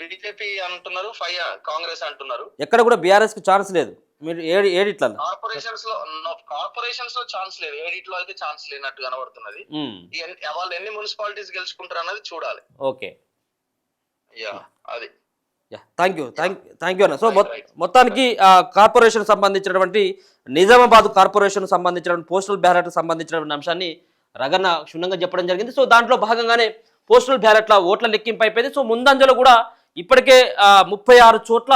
బీజేపీ అంటున్నారు, 5 కాంగ్రెస్ అంటున్నారు. ఎక్కడ కూడా బీఆర్ఎస్ కి ఛాన్స్ లేదు. మీరు ఏడిట్లా కార్పొరేషన్స్ లో ఛాన్స్ లేదు, ఏడిట్లో అయితే ఛాన్స్ లేనట్టు కనబడుతున్నది. వాళ్ళు ఎన్ని మున్సిపాలిటీస్ గెలుచుకుంటారు అన్నది చూడాలి. ఓకే. అది. థ్యాంక్ యూ అన్న. సో మొత్తానికి కార్పొరేషన్ సంబంధించినటువంటి నిజామాబాద్ కార్పొరేషన్ సంబంధించినటువంటి పోస్టల్ బ్యాలెట్ సంబంధించినటువంటి అంశాన్ని రగన్న క్షుణ్ణంగా చెప్పడం జరిగింది. సో దాంట్లో భాగంగానే పోస్టల్ బ్యాలెట్ల ఓట్ల లెక్కింపు అయిపోయింది. సో ముందంజలో కూడా ఇప్పటికే 36 చోట్ల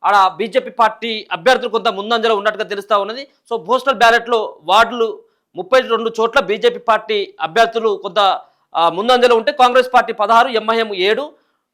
ఆడ బీజేపీ పార్టీ అభ్యర్థులు కొంత ముందంజలో ఉన్నట్టుగా తెలుస్తూ ఉన్నది. సో పోస్టల్ బ్యాలెట్లో వార్డులు 32 చోట్ల బీజేపీ పార్టీ అభ్యర్థులు కొంత ముందంజలో ఉంటే కాంగ్రెస్ పార్టీ 16, ఎంఐఎం 7,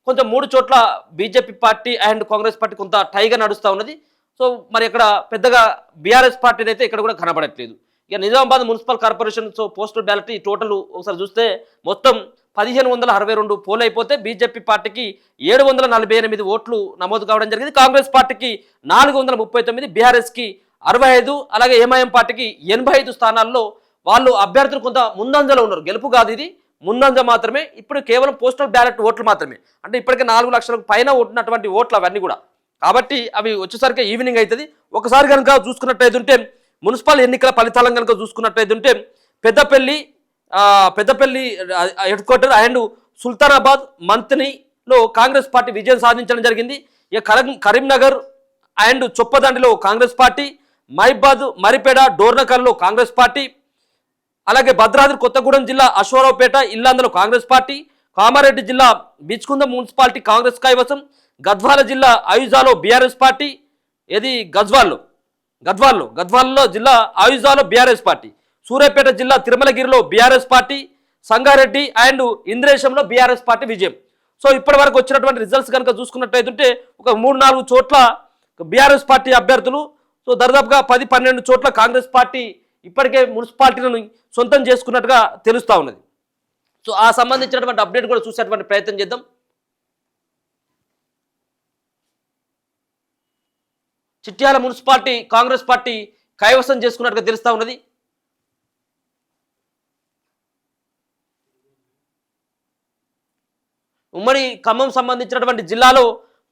కొంచెం 3 చోట్ల BJP party and Congress party కొంత టైగా నడుస్తూ ఉన్నది. సో మరి ఇక్కడ పెద్దగా బీఆర్ఎస్ పార్టీని అయితే ఇక్కడ కూడా కనబడట్లేదు. ఇక Nizamabad municipal corporation so postal ballot ఈ టోటల్ ఒకసారి చూస్తే మొత్తం 1562 పోల్ అయిపోతే బీజేపీ పార్టీకి 748 ఓట్లు నమోదు కావడం జరిగింది. కాంగ్రెస్ పార్టీకి 439, బీఆర్ఎస్కి 65, అలాగే ఎంఐఎం పార్టీకి 85 స్థానాల్లో వాళ్ళు అభ్యర్థులు కొంత ముందంజలో ఉన్నారు. గెలుపు కాదు, ఇది ముందంజ మాత్రమే. ఇప్పుడు కేవలం పోస్టల్ బ్యాలెట్ ఓట్లు మాత్రమే, అంటే ఇప్పటికే 4 లక్షలకు పైన ఉన్నటువంటి ఓట్లు అవన్నీ కూడా. కాబట్టి అవి వచ్చేసరికి ఈవినింగ్ అవుతుంది. ఒకసారి కనుక చూసుకున్నట్టయితే మున్సిపల్ ఎన్నికల ఫలితాలను కనుక చూసుకున్నట్టయితే Peddapalli head quarter and Sultanabad మంత్నిలో కాంగ్రెస్ పార్టీ విజయం సాధించడం జరిగింది. ఇక కరీంనగర్ అండ్ చొప్పదండిలో కాంగ్రెస్ పార్టీ, మహిబాద్, మరిపేడ, డోర్నకల్లో కాంగ్రెస్ పార్టీ, అలాగే భద్రాద్రి కొత్తగూడెం జిల్లా అశ్వారావుపేట, ఇల్లందలో కాంగ్రెస్ పార్టీ, కామారెడ్డి జిల్లా బిచ్కుంద మున్సిపాలిటీ కాంగ్రెస్ కైవసం, గద్వాల జిల్లా ఆయుజాలో బీఆర్ఎస్ పార్టీ, ఏది గద్వాలలో జిల్లా ఆయుజాలో బీఆర్ఎస్ పార్టీ, సూర్యాపేట జిల్లా తిరుమలగిరిలో బీఆర్ఎస్ పార్టీ, సంగారెడ్డి అండ్ ఇంద్రేశంలో బీఆర్ఎస్ పార్టీ విజయం. సో ఇప్పటి వరకు వచ్చినటువంటి రిజల్ట్స్ కనుక చూసుకున్నట్టయితే ఒక 3-4 చోట్ల బీఆర్ఎస్ పార్టీ అభ్యర్థులు, సో దాదాపుగా 10-12 చోట్ల కాంగ్రెస్ పార్టీ ఇప్పటికే మున్సిపాలిటీలను సొంతం చేసుకున్నట్టుగా తెలుస్తూ ఉన్నది. సో ఆ సంబంధించినటువంటి అప్డేట్ కూడా చూసేటువంటి ప్రయత్నం చేద్దాం. చిట్యాల మున్సిపాలిటీ కాంగ్రెస్ పార్టీ కైవసం చేసుకున్నట్టుగా తెలుస్తూ ఉన్నది. ఉమ్మడి ఖమ్మం సంబంధించినటువంటి జిల్లాలో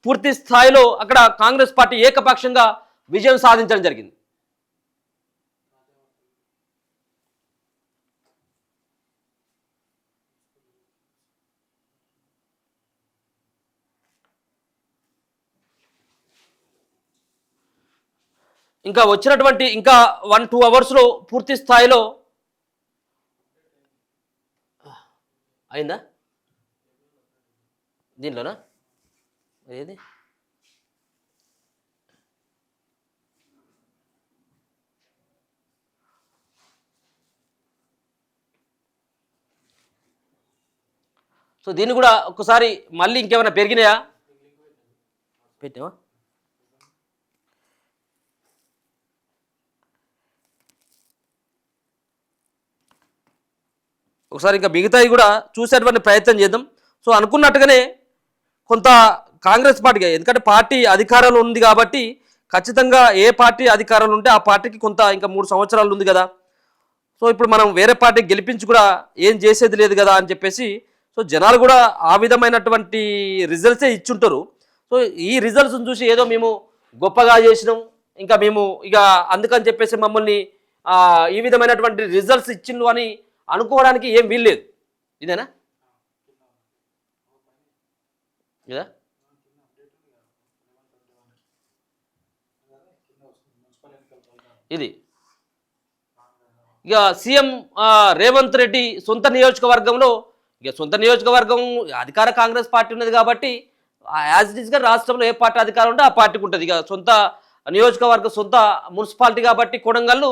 పూర్తి స్థాయిలో అక్కడ కాంగ్రెస్ పార్టీ ఏకపక్షంగా విజయం సాధించడం జరిగింది. ఇంకా వచ్చినటువంటి 1-2 అవర్స్లో పూర్తి స్థాయిలో అయిందా దీనిలోనా ఏది సో దీన్ని కూడా ఒకసారి మళ్ళీ ఇంకేమైనా పెరిగినాయా పెట్టావా? ఒకసారి ఇంకా మిగతాయి కూడా చూసేటువంటి ప్రయత్నం చేద్దాం. సో అనుకున్నట్టుగానే కొంత కాంగ్రెస్ పార్టీగా, ఎందుకంటే పార్టీ అధికారంలో ఉంది కాబట్టి ఖచ్చితంగా ఏ పార్టీ అధికారంలో ఉంటే ఆ పార్టీకి కొంత ఇంకా 3 సంవత్సరాలు ఉంది కదా. సో ఇప్పుడు మనం వేరే పార్టీ గెలిపించి కూడా ఏం చేసేది లేదు కదా అని చెప్పేసి సో జనాలు కూడా ఆ విధమైనటువంటి రిజల్ట్సే ఇచ్చుంటారు. సో ఈ రిజల్ట్స్ని చూసి ఏదో మేము గొప్పగా చేసినాం, ఇంకా మేము ఇక అందుకని చెప్పేసి మమ్మల్ని ఈ విధమైనటువంటి రిజల్ట్స్ ఇచ్చిండు అని అనుకోవడానికి ఏం వీల్లేదు. ఇదేనా ఇదా ఇది ఇక సీఎం రేవంత్ రెడ్డి సొంత నియోజకవర్గంలో, ఇక సొంత నియోజకవర్గం అధికార కాంగ్రెస్ పార్టీ ఉన్నది కాబట్టి యాజ్ ఇట్ ఈస్గా రాష్ట్రంలో ఏ పార్టీ అధికారం ఉంటే ఆ పార్టీకి ఉంటుంది. ఇక సొంత నియోజకవర్గం సొంత మున్సిపాలిటీ కాబట్టి కొడంగల్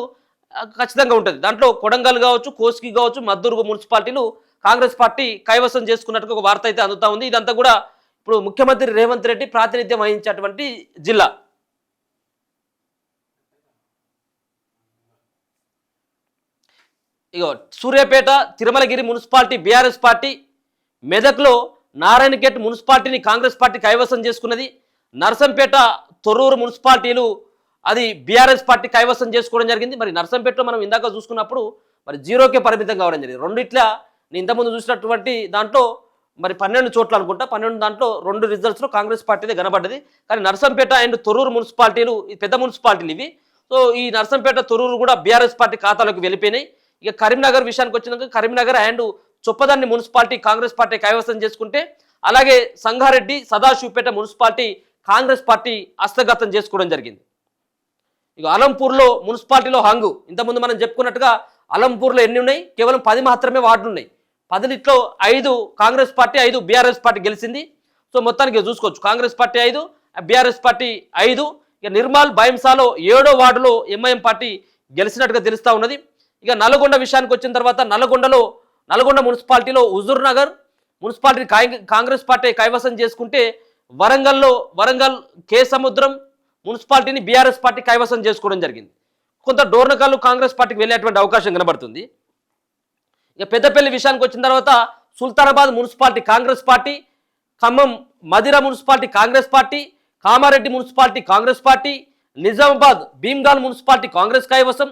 ఖచ్చితంగా ఉంటుంది. దాంట్లో కొడంగల్ కావచ్చు, కోస్కి కావచ్చు, మద్దూరు మున్సిపాలిటీలు కాంగ్రెస్ పార్టీ కైవసం చేసుకున్నట్టుగా ఒక వార్త అయితే అందుతా ఉంది. ఇదంతా కూడా ఇప్పుడు ముఖ్యమంత్రి రేవంత్ రెడ్డి ప్రాతినిధ్యం వహించేటువంటి జిల్లా. ఇగో Suryapet Tirumalagiri municipality BRS party, మెదక్లో నారాయణఖేట్ మున్సిపాలిటీని కాంగ్రెస్ పార్టీ కైవసం చేసుకున్నది, నర్సంపేట తొర్రూరు మున్సిపాలిటీలు అది బీఆర్ఎస్ పార్టీ కైవసం చేసుకోవడం జరిగింది. మరి నర్సంపేటలో మనం ఇందాక చూసుకున్నప్పుడు మరి 0కే పరిమితం కావడం జరిగింది. రెండిట్లా నేను ఇంతకుముందు చూసినటువంటి దాంట్లో మరి 12 చోట్ల అనుకుంటా, 12 దాంట్లో 2 రిజల్ట్స్లో కాంగ్రెస్ పార్టీదే కనబడ్డది. కానీ నర్సంపేట అండ్ తొర్రూరు మున్సిపాలిటీలు పెద్ద మున్సిపాలిటీలు ఇవి. సో ఈ నర్సంపేట తొర్రూరు కూడా బీఆర్ఎస్ పార్టీ ఖాతాలోకి వెళ్ళిపోయినాయి. ఇక కరీంనగర్ విషయానికి వచ్చినాక Karimnagar and Choppadandi municipality Congress party కైవసం చేసుకుంటే, అలాగే సంగారెడ్డి సదాశివపేట మున్సిపాలిటీ కాంగ్రెస్ పార్టీ హస్తగతం చేసుకోవడం జరిగింది. ఇక అలంపూర్లో మున్సిపాలిటీలో హంగు, ఇంతకుముందు మనం చెప్పుకున్నట్టుగా అలంపూర్లో ఎన్ని ఉన్నాయి, కేవలం 10 మాత్రమే వార్డులు ఉన్నాయి. 10 5 కాంగ్రెస్ పార్టీ, 5 బీఆర్ఎస్ పార్టీ గెలిచింది. సో మొత్తానికి చూసుకోవచ్చు, కాంగ్రెస్ పార్టీ 5, బీఆర్ఎస్ పార్టీ 5. ఇక నిర్మల్ భైంసాలో 7వ వార్డులో ఎంఐఎం పార్టీ గెలిచినట్టుగా తెలుస్తూ ఉన్నది. ఇక నల్గొండ విషయానికి వచ్చిన తర్వాత నల్గొండ మున్సిపాలిటీలో హుజూర్ నగర్ మున్సిపాలిటీ కాంగ్రెస్ పార్టీ కైవసం చేసుకుంటే వరంగల్ కే సముద్రం మున్సిపాలిటీని బీఆర్ఎస్ పార్టీ కైవసం చేసుకోవడం జరిగింది. కొంత డోర్నకల్లు కాంగ్రెస్ పార్టీకి వెళ్ళేటువంటి అవకాశం కనబడుతుంది. ఇక పెద్దపల్లి విషయానికి వచ్చిన తర్వాత Sultanabad municipality Congress party, Khammam Madhira municipality Congress party, Kamareddy municipality Congress party, Nizamabad Bheemgal municipality Congress కైవసం,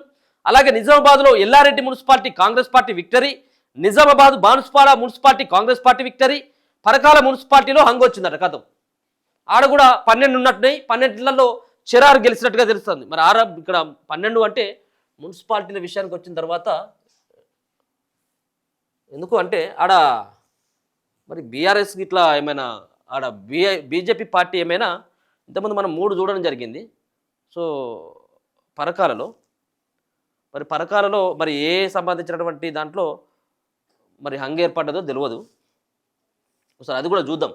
అలాగే నిజామాబాద్లో Yellareddy municipality Congress party victory, Nizamabad బాన్స్పారా municipality Congress party victory, Parakala మున్సిపాలిటీలో హంగ్ వచ్చిందట కథం. ఆడ కూడా 12 ఉన్నట్టున్నాయి. 12లలో చిరారు గెలిచినట్టుగా తెలుస్తుంది. మరి ఇక్కడ 12 అంటే మున్సిపాలిటీల విషయానికి వచ్చిన తర్వాత ఎందుకు అంటే ఆడ మరి బీఆర్ఎస్ ఇట్లా ఏమైనా ఆడ బీజేపీ పార్టీ ఏమైనా ఇంతకుముందు మనం 3 చూడడం జరిగింది. సో పరకాలలో మరి ఏ సంబంధించినటువంటి దాంట్లో మరి హంగ్ ఏర్పడ్డదో తెలియదు. ఒకసారి అది కూడా చూద్దాం.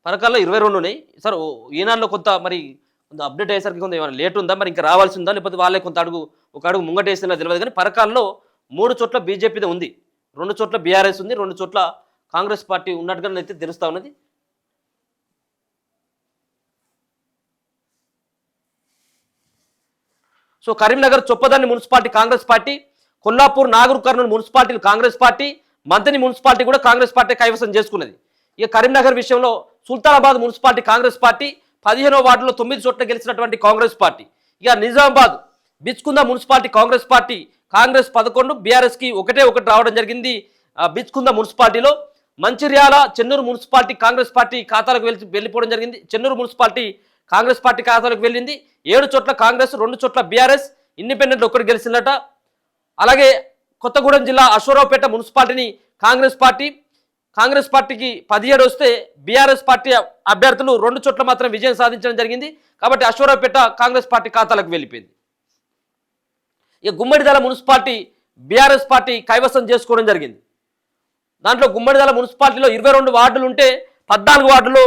పరకాలలో 22 ఉన్నాయి. సార్ ఈనాడులో కొంత అప్డేట్ అయ్యేసరికి కొంత ఏమైనా లేట్ ఉందా, మరి ఇంకా రావాల్సి ఉందా, లేకపోతే వాళ్ళే కొంత ఒక అడుగు ముంగటేసినా తెలియదు. కానీ పరకాలలో 3 చోట్ల బీజేపీదే ఉంది, 2 చోట్ల బీఆర్ఎస్ ఉంది, 2 చోట్ల కాంగ్రెస్ పార్టీ ఉన్నట్టుగా అయితే తెలుస్తూ ఉన్నది. So Karimnagar Choppadandi municipality Congress party, Kollapur Nagar Kurnool మున్సిపాలిటీలు కాంగ్రెస్ పార్టీ, మంతని మున్సిపాలిటీ కూడా కాంగ్రెస్ పార్టీ కైవసం చేసుకున్నది. ఇక కరీంనగర్ విషయంలో సుల్తానాబాద్ మున్సిపాలిటీ కాంగ్రెస్ పార్టీ 15వ వార్డులో 9 చోట్ల గెలిచినటువంటి కాంగ్రెస్ పార్టీ. ఇక నిజామాబాద్ బిచ్కుంద మున్సిపాలిటీ కాంగ్రెస్ పార్టీ కాంగ్రెస్ 11, బీఆర్ఎస్కి 1 రావడం జరిగింది బిచ్కుంద మున్సిపాలిటీలో. మంచిర్యాల చెన్నూరు మున్సిపాలిటీ కాంగ్రెస్ పార్టీ ఖాతాలకు వెళ్ళిపోవడం జరిగింది. చెన్నూరు మున్సిపాలిటీ కాంగ్రెస్ పార్టీ ఖాతాలకు వెళ్ళింది. 7 చోట్ల కాంగ్రెస్, 2 చోట్ల బీఆర్ఎస్, ఇండిపెండెంట్ 1 గెలిచిందట. అలాగే కొత్తగూడెం జిల్లా అశ్వరావుపేట మున్సిపాలిటీని కాంగ్రెస్ పార్టీకి 17 వస్తే బీఆర్ఎస్ పార్టీ అభ్యర్థులు 2 చోట్ల మాత్రం విజయం సాధించడం జరిగింది. కాబట్టి అశ్వరావుపేట కాంగ్రెస్ పార్టీ ఖాతాలకు వెళ్ళిపోయింది. ఇక గుమ్మడిదల మున్సిపాలిటీ బీఆర్ఎస్ పార్టీ కైవసం చేసుకోవడం జరిగింది. దాంట్లో గుమ్మడిదల మున్సిపాలిటీలో 22 వార్డులు ఉంటే 14 వార్డులో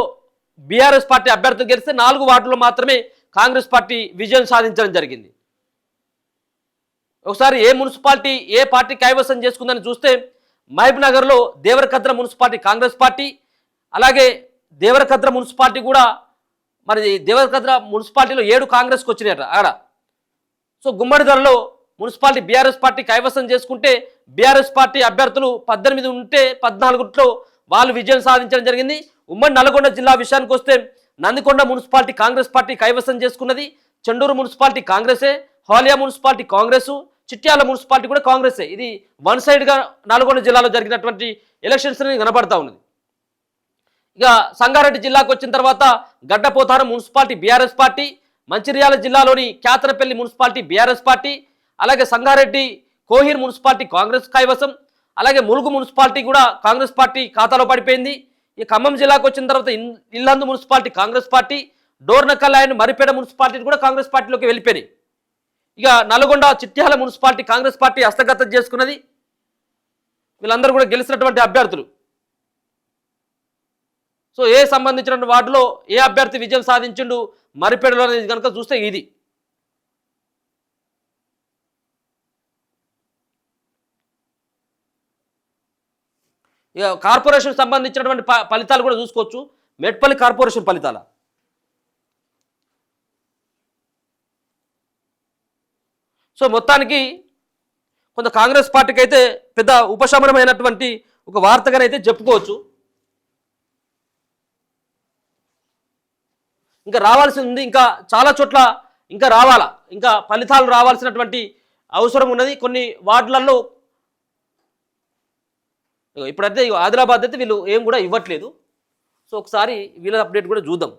బీఆర్ఎస్ పార్టీ అభ్యర్థులు గెలిస్తే 4 వార్డులో మాత్రమే కాంగ్రెస్ పార్టీ విజయం సాధించడం జరిగింది. ఒకసారి ఏ పార్టీ కైవసం చేసుకుందని చూస్తే మహబూబ్ నగర్లో దేవరకద్ర మున్సిపాలిటీ కాంగ్రెస్ పార్టీ, అలాగే దేవరకద్ర మున్సిపాలిటీ కూడా దేవరకద్ర మున్సిపాలిటీలో 7 కాంగ్రెస్కి వచ్చినాయట ఆడ. సో గుమ్మడిదలలో మున్సిపాలిటీ బీఆర్ఎస్ పార్టీ కైవసం చేసుకుంటే బీఆర్ఎస్ పార్టీ అభ్యర్థులు 18 ఉంటే 14లో వాళ్ళు విజయం సాధించడం జరిగింది. ఉమ్మడి నల్గొండ జిల్లా విషయానికి వస్తే నందికొండ మున్సిపాలిటీ కాంగ్రెస్ పార్టీ కైవసం చేసుకున్నది. చెండూరు మున్సిపాలిటీ కాంగ్రెసే, హాలియా మున్సిపాలిటీ కాంగ్రెస్, చిట్యాల మున్సిపాలిటీ కూడా కాంగ్రెసే. ఇది 1 సైడ్గా నల్గొండ జిల్లాలో జరిగినటువంటి ఎలక్షన్స్ కనబడతా ఉన్నది. ఇక సంగారెడ్డి జిల్లాకు వచ్చిన తర్వాత Gaddapotharam municipality BRS party, Mancherial జిల్లాలోని క్యాతనపల్లి మున్సిపాలిటీ బీఆర్ఎస్ పార్టీ, అలాగే సంగారెడ్డి కోహిర్ మున్సిపాలిటీ కాంగ్రెస్ కైవసం, అలాగే ములుగు మున్సిపాలిటీ కూడా కాంగ్రెస్ పార్టీ ఖాతాలో పడిపోయింది. ఈ ఖమ్మం జిల్లాకు వచ్చిన తర్వాత Yellandu municipality Congress party, Dornakal and Maripeda municipality కూడా కాంగ్రెస్ పార్టీలోకి వెళ్ళిపోయినాయి. ఇక నల్గొండ చిట్యాల మున్సిపాలిటీ కాంగ్రెస్ పార్టీ హస్తగతం చేసుకున్నది. వీళ్ళందరూ కూడా గెలిచినటువంటి అభ్యర్థులు. సో సంబంధించిన వార్డులో ఏ అభ్యర్థి విజయం సాధించిండు మరిపేటలో అనేది కనుక చూస్తే ఇది. ఇక కార్పొరేషన్ సంబంధించినటువంటి ఫలితాలు కూడా చూసుకోవచ్చు. మెట్పల్లి కార్పొరేషన్ ఫలితాల సో మొత్తానికి కొంత కాంగ్రెస్ పార్టీకి అయితే పెద్ద ఉపశమనమైనటువంటి ఒక వార్తగానైతే చెప్పుకోవచ్చు. ఇంకా రావాల్సి ఉంది, ఇంకా చాలా చోట్ల ఇంకా రావాలా, ఇంకా ఫలితాలు రావాల్సినటువంటి అవసరం ఉన్నది. కొన్ని వార్డులలో ఇప్పుడైతే ఆదిలాబాద్ అయితే వీళ్ళు ఏం కూడా ఇవ్వట్లేదు. సో ఒకసారి వీళ్ళ అప్డేట్ కూడా చూద్దాం.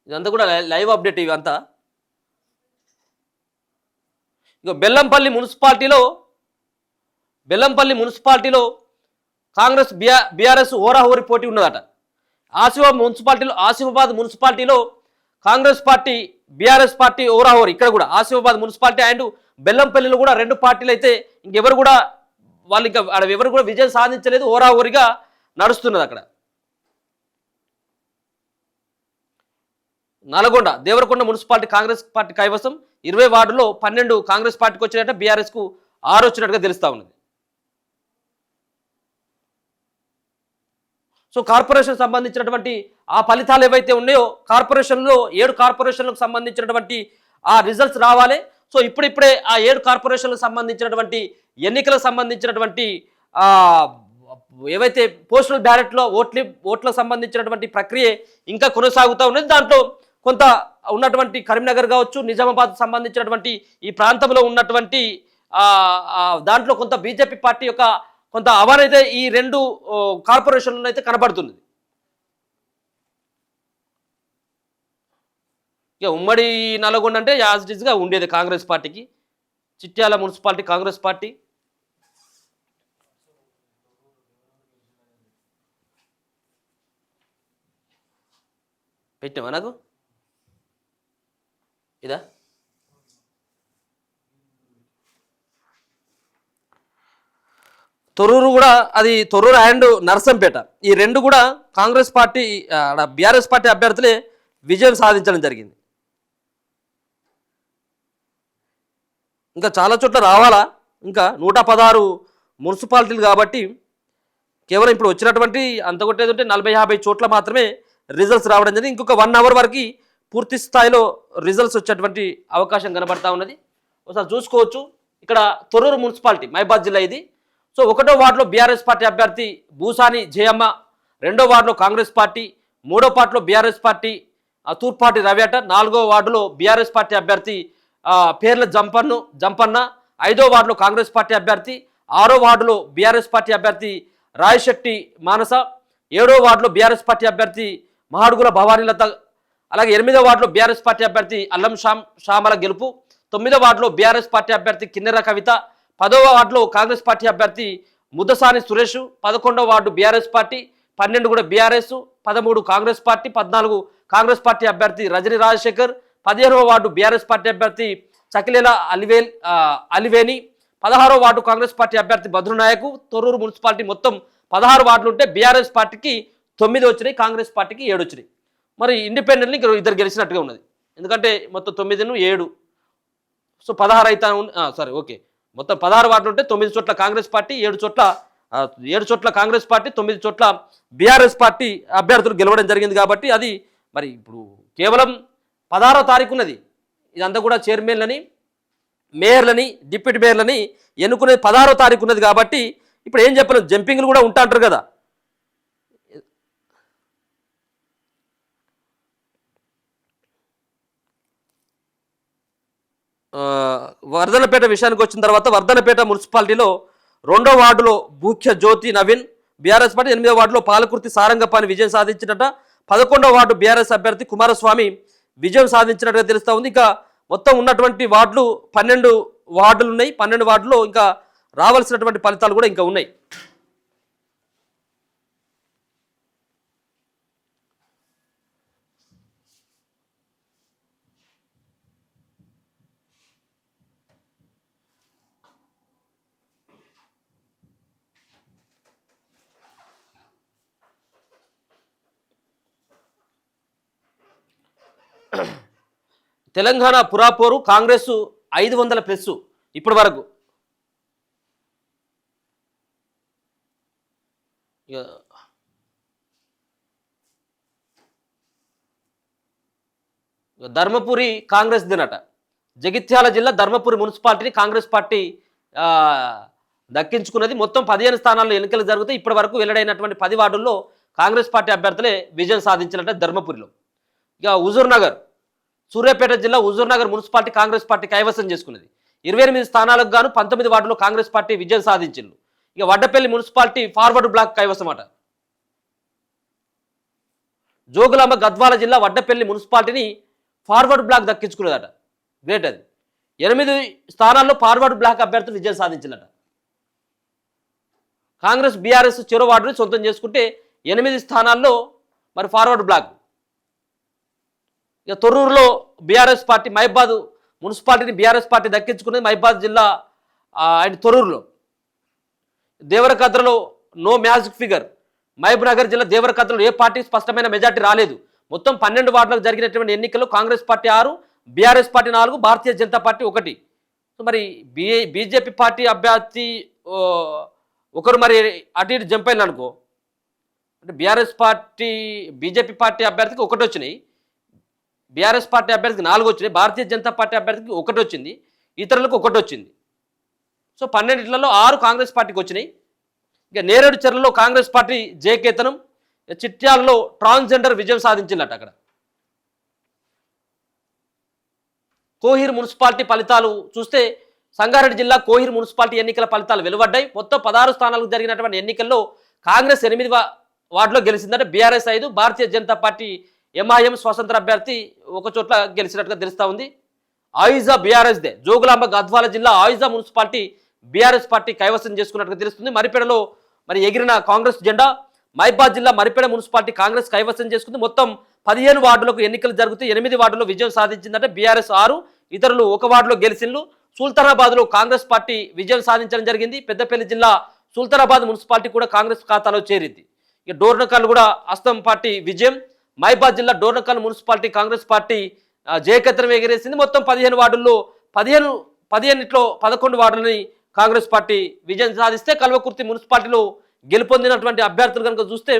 ఇదంతా కూడా లైవ్ అప్డేట్ ఇవంతా. ఇక బెల్లంపల్లి మున్సిపాలిటీలో కాంగ్రెస్ బీఆర్ఎస్ హోరాహోరీ పోటీ ఉన్నదట. ఆసిఫాబాద్ మున్సిపాలిటీలో కాంగ్రెస్ పార్టీ బీఆర్ఎస్ పార్టీ ఓరాహోరి ఇక్కడ కూడా ఆసిఫాబాద్ మున్సిపాలిటీ అండ్ బెల్లంపల్లిలో కూడా రెండు పార్టీలు అయితే ఇంకెవరు కూడా వాళ్ళు ఇంకా ఎవరు కూడా విజయం సాధించలేదు, ఓరాహోరిగా నడుస్తున్నది అక్కడ. నల్గొండ దేవరకొండ మున్సిపాలిటీ కాంగ్రెస్ పార్టీ కైవసం 20 వార్డులో 12 కాంగ్రెస్ పార్టీకి వచ్చినట్టు, బీఆర్ఎస్కు 6 వచ్చినట్టుగా తెలుస్తా ఉన్నది. సో కార్పొరేషన్ సంబంధించినటువంటి ఆ ఫలితాలు ఏవైతే ఉన్నాయో కార్పొరేషన్లో 7 కార్పొరేషన్లకు సంబంధించినటువంటి ఆ రిజల్ట్స్ రావాలి. సో ఇప్పుడిప్పుడే ఆ 7 కార్పొరేషన్లకు సంబంధించినటువంటి ఎన్నికలకు సంబంధించినటువంటి ఏవైతే పోస్టల్ బ్యాలెట్లో ఓట్లకు సంబంధించినటువంటి ప్రక్రియ ఇంకా కొనసాగుతూ ఉన్నది. దాంట్లో కొంత ఉన్నటువంటి కరీంనగర్ కావచ్చు, నిజామాబాద్ సంబంధించినటువంటి ఈ ప్రాంతంలో ఉన్నటువంటి దాంట్లో కొంత బీజేపీ పార్టీ యొక్క కొంత అవనైతే ఈ 2 కార్పొరేషన్లను అయితే కనబడుతుంది. ఇక ఉమ్మడి నల్గొండ అంటే యాజ్ ఇట్ ఈస్గా ఉండేది కాంగ్రెస్ పార్టీకి. చిట్యాల మున్సిపాలిటీ కాంగ్రెస్ పార్టీ, పెట్టామా నాకు ఇదా తొర్రూరు కూడా, అది తొర్రూరు అండ్ నర్సంపేట, ఈ 2 కూడా కాంగ్రెస్ పార్టీ బీఆర్ఎస్ పార్టీ అభ్యర్థులే విజయం సాధించడం జరిగింది. ఇంకా చాలా చోట్ల రావాలా, ఇంకా 116 మున్సిపాలిటీలు కాబట్టి కేవలం ఇప్పుడు వచ్చినటువంటి అంత కొట్టేది ఉంటే 40-50 చోట్ల మాత్రమే రిజల్ట్స్ రావడం జరిగింది. ఇంకొక 1 అవర్ వరకు పూర్తి స్థాయిలో రిజల్ట్స్ వచ్చేటువంటి అవకాశం కనబడతా ఉన్నది. ఒకసారి చూసుకోవచ్చు. ఇక్కడ తొర్రూరు మున్సిపాలిటీ మహబాద్ జిల్లా ఇది. సో 1వ వార్డులో బీఆర్ఎస్ పార్టీ అభ్యర్థి భూసాని జయమ్మ, 2వ వార్డులో కాంగ్రెస్ పార్టీ, 3వ వార్డులో బీఆర్ఎస్ పార్టీ తూర్పాటి రవ్యాట, 4వ వార్డులో బీఆర్ఎస్ పార్టీ అభ్యర్థి పేర్ల జంపన్న, 5వ వార్డులో కాంగ్రెస్ పార్టీ అభ్యర్థి, 6వ వార్డులో బీఆర్ఎస్ పార్టీ అభ్యర్థి రాయశెట్టి మానస, 7వ వార్డులో బీఆర్ఎస్ పార్టీ అభ్యర్థి మహాడుగుల భవానీలత, అలాగే 8వ వార్డులో బీఆర్ఎస్ పార్టీ అభ్యర్థి అల్లం శ్యామల గెలుపు, 9వ వార్డులో బీఆర్ఎస్ పార్టీ అభ్యర్థి కిన్నెర కవిత, 10వ వార్డులో కాంగ్రెస్ పార్టీ అభ్యర్థి ముద్దసాని సురేష్, 11వ వార్డు బీఆర్ఎస్ పార్టీ, 12 కూడా బీఆర్ఎస్, 13 కాంగ్రెస్ పార్టీ, 14 కాంగ్రెస్ పార్టీ అభ్యర్థి రజనీ రాజశేఖర్, 15వ వార్డు బీఆర్ఎస్ పార్టీ అభ్యర్థి చకిలేల అలివేని, 16వ వార్డు కాంగ్రెస్ పార్టీ అభ్యర్థి బద్రునాయకు. తొర్రూరు మున్సిపాలిటీ మొత్తం 16 వార్డులు ఉంటే బీఆర్ఎస్ పార్టీకి 9 వచ్చినాయి, కాంగ్రెస్ పార్టీకి 7 వచ్చినాయి. మరి ఇండిపెండెంట్లీ 2 గెలిచినట్టుగా ఉన్నది, ఎందుకంటే మొత్తం 9, 7, సో 16 అయితే సరే ఓకే, మొత్తం 16 వార్డులు ఉంటే 9 చోట్ల కాంగ్రెస్ పార్టీ, 7 చోట్ల కాంగ్రెస్ పార్టీ, 9 చోట్ల బీఆర్ఎస్ పార్టీ అభ్యర్థులు గెలవడం జరిగింది. కాబట్టి అది మరి ఇప్పుడు కేవలం 16వ తారీఖు ఉన్నది. ఇదంతా కూడా చైర్మన్లని, మేయర్లని, డిప్యూటీ మేయర్లని ఎన్నుకునేది 16వ తారీఖు ఉన్నది. కాబట్టి ఇప్పుడు ఏం చెప్పలేదు, జంపింగ్లు కూడా ఉంటా అంటారు కదా. వర్ధనపేట విషయానికి వచ్చిన తర్వాత వర్ధనపేట మున్సిపాలిటీలో 2వ వార్డులో భూఖ్య జ్యోతి నవీన్ బీఆర్ఎస్ పార్టీ, 8వ వార్డులో పాలకుర్తి సారంగపాని విజయం సాధించినట్ట, 11వ వార్డు బీఆర్ఎస్ అభ్యర్థి కుమారస్వామి విజయం సాధించినట్టుగా తెలుస్తూ ఉంది. ఇంకా మొత్తం ఉన్నటువంటి వార్డులు 12 వార్డులు ఉన్నాయి. 12 వార్డులో ఇంకా రావాల్సినటువంటి ఫలితాలు కూడా ఇంకా ఉన్నాయి. తెలంగాణ పురాపోరు కాంగ్రెస్ 500+ ఇప్పటి వరకు. ధర్మపురి కాంగ్రెస్ దినట. జగిత్యాల జిల్లా ధర్మపురి మున్సిపాలిటీని కాంగ్రెస్ పార్టీ దక్కించుకున్నది. మొత్తం 15 స్థానాల్లో ఎన్నికలు జరుగుతాయి. ఇప్పటి వరకు వెల్లడైనటువంటి 10 వార్డుల్లో కాంగ్రెస్ పార్టీ అభ్యర్థులే విజయం సాధించినట్ట ధర్మపురిలో. ఇక హుజూర్నగర్, సూర్యాపేట జిల్లా హుజూర్నగర్ మున్సిపాలిటీ కాంగ్రెస్ పార్టీ కైవసం చేసుకున్నది. 28 స్థానాలకు గాను 19 వార్డులో కాంగ్రెస్ పార్టీ విజయం సాధించింది. ఇక వడ్డపల్లి మున్సిపాలిటీ ఫార్వర్డ్ బ్లాక్ కైవసం అట. జోగులాంబ గద్వాల జిల్లా వడ్డపల్లి మున్సిపాలిటీని ఫార్వర్డ్ బ్లాక్ దక్కించుకున్నదట. గ్రేట్ అది. 8 స్థానాల్లో ఫార్వర్డ్ బ్లాక్ అభ్యర్థులు విజయం సాధించినట. కాంగ్రెస్ బీఆర్ఎస్ చెరో వార్డుని సొంతం చేసుకుంటే 8 స్థానాల్లో మరి ఫార్వర్డ్ బ్లాక్. ఇక తొర్రూరులో బీఆర్ఎస్ పార్టీ మహబాద్ మున్సిపాలిటీని బీఆర్ఎస్ పార్టీ దక్కించుకున్నది మహబాద్ జిల్లా అండ్ తొర్రూరులో. దేవరకద్రలో no magic figure. Mahbubnagar జిల్లా దేవరకద్రలో ఏ పార్టీ స్పష్టమైన మెజార్టీ రాలేదు. మొత్తం 12 వార్డులకు జరిగినటువంటి ఎన్నికల్లో కాంగ్రెస్ పార్టీ 6, బీఆర్ఎస్ పార్టీ 4, భారతీయ జనతా పార్టీ 1. సో మరి బీజేపీ పార్టీ అభ్యర్థి ఒకరు మరి అటు ఇటు జంప్ అయిన అనుకో, అంటే బీజేపీ పార్టీ అభ్యర్థికి 1 వచ్చినాయి, బీఆర్ఎస్ పార్టీ అభ్యర్థికి 4 వచ్చినాయి, భారతీయ జనతా పార్టీ అభ్యర్థికి 1 వచ్చింది, ఇతరులకు 1 వచ్చింది. సో 12లలో 6 కాంగ్రెస్ పార్టీకి వచ్చినాయి. ఇక నేరేడు చెర్లలో కాంగ్రెస్ పార్టీ జయకేతనం, చిట్యాలలో ట్రాన్స్జెండర్ విజయం సాధించిందట. అక్కడ కోహిర్ మున్సిపాలిటీ ఫలితాలు చూస్తే సంగారెడ్డి జిల్లా కోహిర్ మున్సిపాలిటీ ఎన్నికల ఫలితాలు వెలువడ్డాయి. మొత్తం 16 స్థానాలకు జరిగినటువంటి ఎన్నికల్లో కాంగ్రెస్ 8 వార్డులో గెలిచిందంటే బీఆర్ఎస్ 5, భారతీయ జనతా పార్టీ ఎంఐఎం స్వతంత్ర అభ్యర్థి ఒక చోట్ల గెలిచినట్టుగా తెలుస్తూ ఉంది. ఆయిజా బీఆర్ఎస్దే. జోగులాంబ గద్వాల జిల్లా ఆయిజా మున్సిపాలిటీ బీఆర్ఎస్ పార్టీ కైవసం చేసుకున్నట్టుగా తెలుస్తుంది. మరిపేడలో మరి ఎగిరిన కాంగ్రెస్ జెండా. మహబాద్ జిల్లా మరిపేడ మున్సిపాలిటీ కాంగ్రెస్ కైవసం చేసుకుంది. మొత్తం 15 వార్డులకు ఎన్నికలు జరుగుతూ 8 వార్డుల్లో విజయం సాధించిందంటే బీఆర్ఎస్ 6, ఇతరులు 1 వార్డులో గెలిచిండ్రు. సుల్తానాబాద్లో కాంగ్రెస్ పార్టీ విజయం సాధించడం జరిగింది. పెద్దపల్లి జిల్లా సుల్తానాబాద్ మున్సిపాలిటీ కూడా కాంగ్రెస్ ఖాతాలో చేరింది. ఇక డోర్నకల్ కూడా అస్తం పార్టీ విజయం. మహబాద్ జిల్లా డోర్నకల్ మున్సిపాలిటీ కాంగ్రెస్ పార్టీ జయకేతనం ఎగిరేసింది. మొత్తం 15 వార్డుల్లో 15 11 వార్డులని కాంగ్రెస్ పార్టీ విజయం సాధిస్తే కల్వకుర్తి మున్సిపాలిటీలో గెలుపొందినటువంటి అభ్యర్థులు కనుక చూస్తే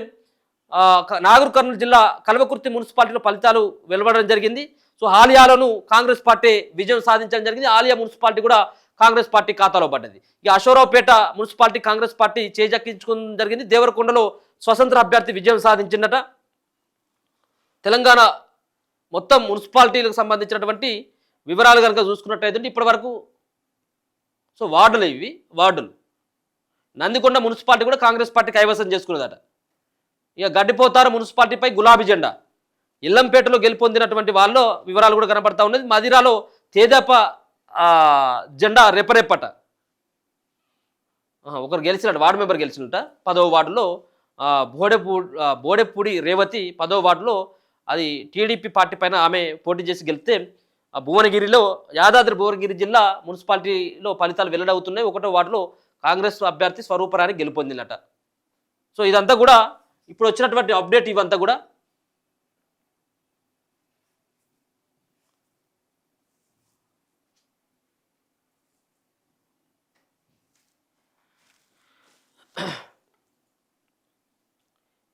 నాగర్ కర్నూలు జిల్లా కల్వకుర్తి మున్సిపాలిటీలో ఫలితాలు వెలువడడం జరిగింది. సో ఆలియాలోను కాంగ్రెస్ పార్టీ విజయం సాధించడం జరిగింది. ఆలియా మున్సిపాలిటీ కూడా కాంగ్రెస్ పార్టీ ఖాతాలో పడ్డది. ఇక అశోరావుపేట మున్సిపాలిటీ కాంగ్రెస్ పార్టీ చేజెక్కించుకోవడం జరిగింది. దేవరకొండలో స్వతంత్ర అభ్యర్థి విజయం సాధించిందట. తెలంగాణ మొత్తం మున్సిపాలిటీలకు సంబంధించినటువంటి వివరాలు కనుక చూసుకున్నట్టయితే ఇప్పటి వరకు సో వార్డులు ఇవి వార్డులు. నందికొండ మున్సిపాలిటీ కూడా కాంగ్రెస్ పార్టీ కైవసం చేసుకున్నదట. ఇక గడ్డిపోతారు మున్సిపాలిటీపై గులాబీ జెండా. ఇల్లంపేటలో గెలుపొందినటువంటి వాళ్ళ వివరాలు కూడా కనబడతా ఉన్నది. మదిరాలో తేజాప జెండా రెపరెప్పట. ఒకరు గెలిచినట్టు వార్డు మెంబర్ గెలిచినట్ట 10వ వార్డులో బోడెపూడి రేవతి 10వ వార్డులో అది టీడీపీ పార్టీ పైన ఆమె పోటీ చేసి గెలిస్తే భువనగిరిలో యాదాద్రి భువనగిరి జిల్లా మున్సిపాలిటీలో ఫలితాలు వెల్లడవుతున్నాయి. 1వ వార్డులో కాంగ్రెస్ అభ్యర్థి స్వరూపరాణి గెలుపొందినట. సో ఇదంతా కూడా ఇప్పుడు వచ్చినటువంటి అప్డేట్. ఇవంతా కూడా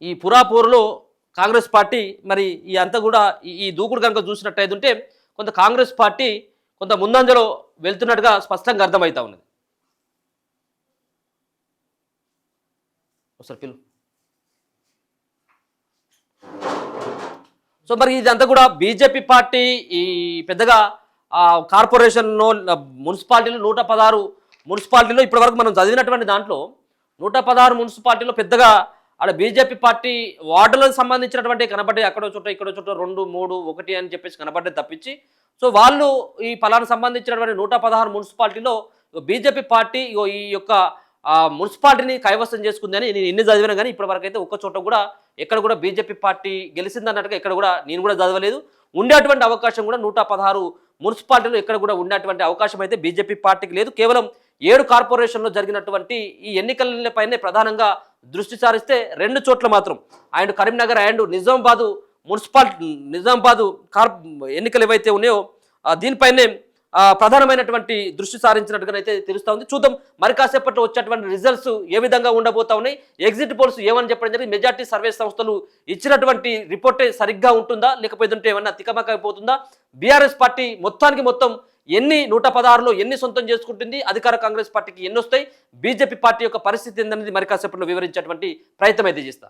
ఈ పురాపూర్లో కాంగ్రెస్ పార్టీ మరి ఈ అంతా కూడా ఈ దూకుడు కనుక చూసినట్టయితే కొంత కాంగ్రెస్ పార్టీ కొంత ముందంజలో వెళ్తున్నట్టుగా స్పష్టంగా అర్థమవుతా ఉన్నది. ఒకసారి పిలు. సో మరి ఇదంతా కూడా బీజేపీ పార్టీ ఈ పెద్దగా కార్పొరేషన్లో మున్సిపాలిటీలో 116 మున్సిపాలిటీలో ఇప్పటివరకు మనం చదివినటువంటి దాంట్లో 116 మున్సిపాలిటీలో పెద్దగా ఆడ బీజేపీ పార్టీ వార్డులకు సంబంధించినటువంటి కనబడ్డాయి. అక్కడో చోట ఇక్కడో చోట 2, 3, 1 అని చెప్పేసి కనబడ్డాయి తప్పించి సో వాళ్ళు ఈ ఫలానికి సంబంధించినటువంటి 116 మున్సిపాలిటీలో బీజేపీ పార్టీ ఈ యొక్క మున్సిపాలిటీని కైవసం చేసుకుందని నేను ఎన్ని చదివినా కానీ ఇప్పటివరకు అయితే ఒక్క చోట కూడా ఎక్కడ కూడా బీజేపీ పార్టీ గెలిచిందన్నట్టుగా ఎక్కడ కూడా నేను కూడా చదవలేదు. ఉండేటువంటి అవకాశం కూడా 116 మున్సిపాలిటీలో ఎక్కడ కూడా ఉండేటువంటి అవకాశం అయితే బీజేపీ పార్టీకి లేదు. కేవలం 7 కార్పొరేషన్లో జరిగినటువంటి ఈ ఎన్నికలపైనే ప్రధానంగా దృష్టి సారిస్తే 2 చోట్ల మాత్రం అండ్ కరీంనగర్ అండ్ నిజామాబాద్ ఎన్నికలు ఏవైతే ఉన్నాయో దీనిపైనే ప్రధానమైనటువంటి దృష్టి సారించినట్టుగానైతే తెలుస్తూ ఉంది. చూద్దాం మరి కాసేపట్లో వచ్చేటువంటి రిజల్ట్స్ ఏ విధంగా ఉండబోతా ఉన్నాయి. ఎగ్జిట్ పోల్స్ ఏమని చెప్పడం జరిగింది, మెజార్టీ సర్వే సంస్థలు ఇచ్చినటువంటి రిపోర్టే సరిగ్గా ఉంటుందా లేకపోతే ఏమన్నా తికమక అయిపోతుందా, బీఆర్ఎస్ పార్టీ మొత్తం ఎన్ని 116లో ఎన్ని సొంతం చేసుకుంటుంది, అధికార కాంగ్రెస్ పార్టీకి ఎన్ని వస్తాయి, బీజేపీ పార్టీ యొక్క పరిస్థితి ఏందనేది మరి కాసేపట్లో వివరించేటువంటి ప్రయత్నం అయితే చేస్తా.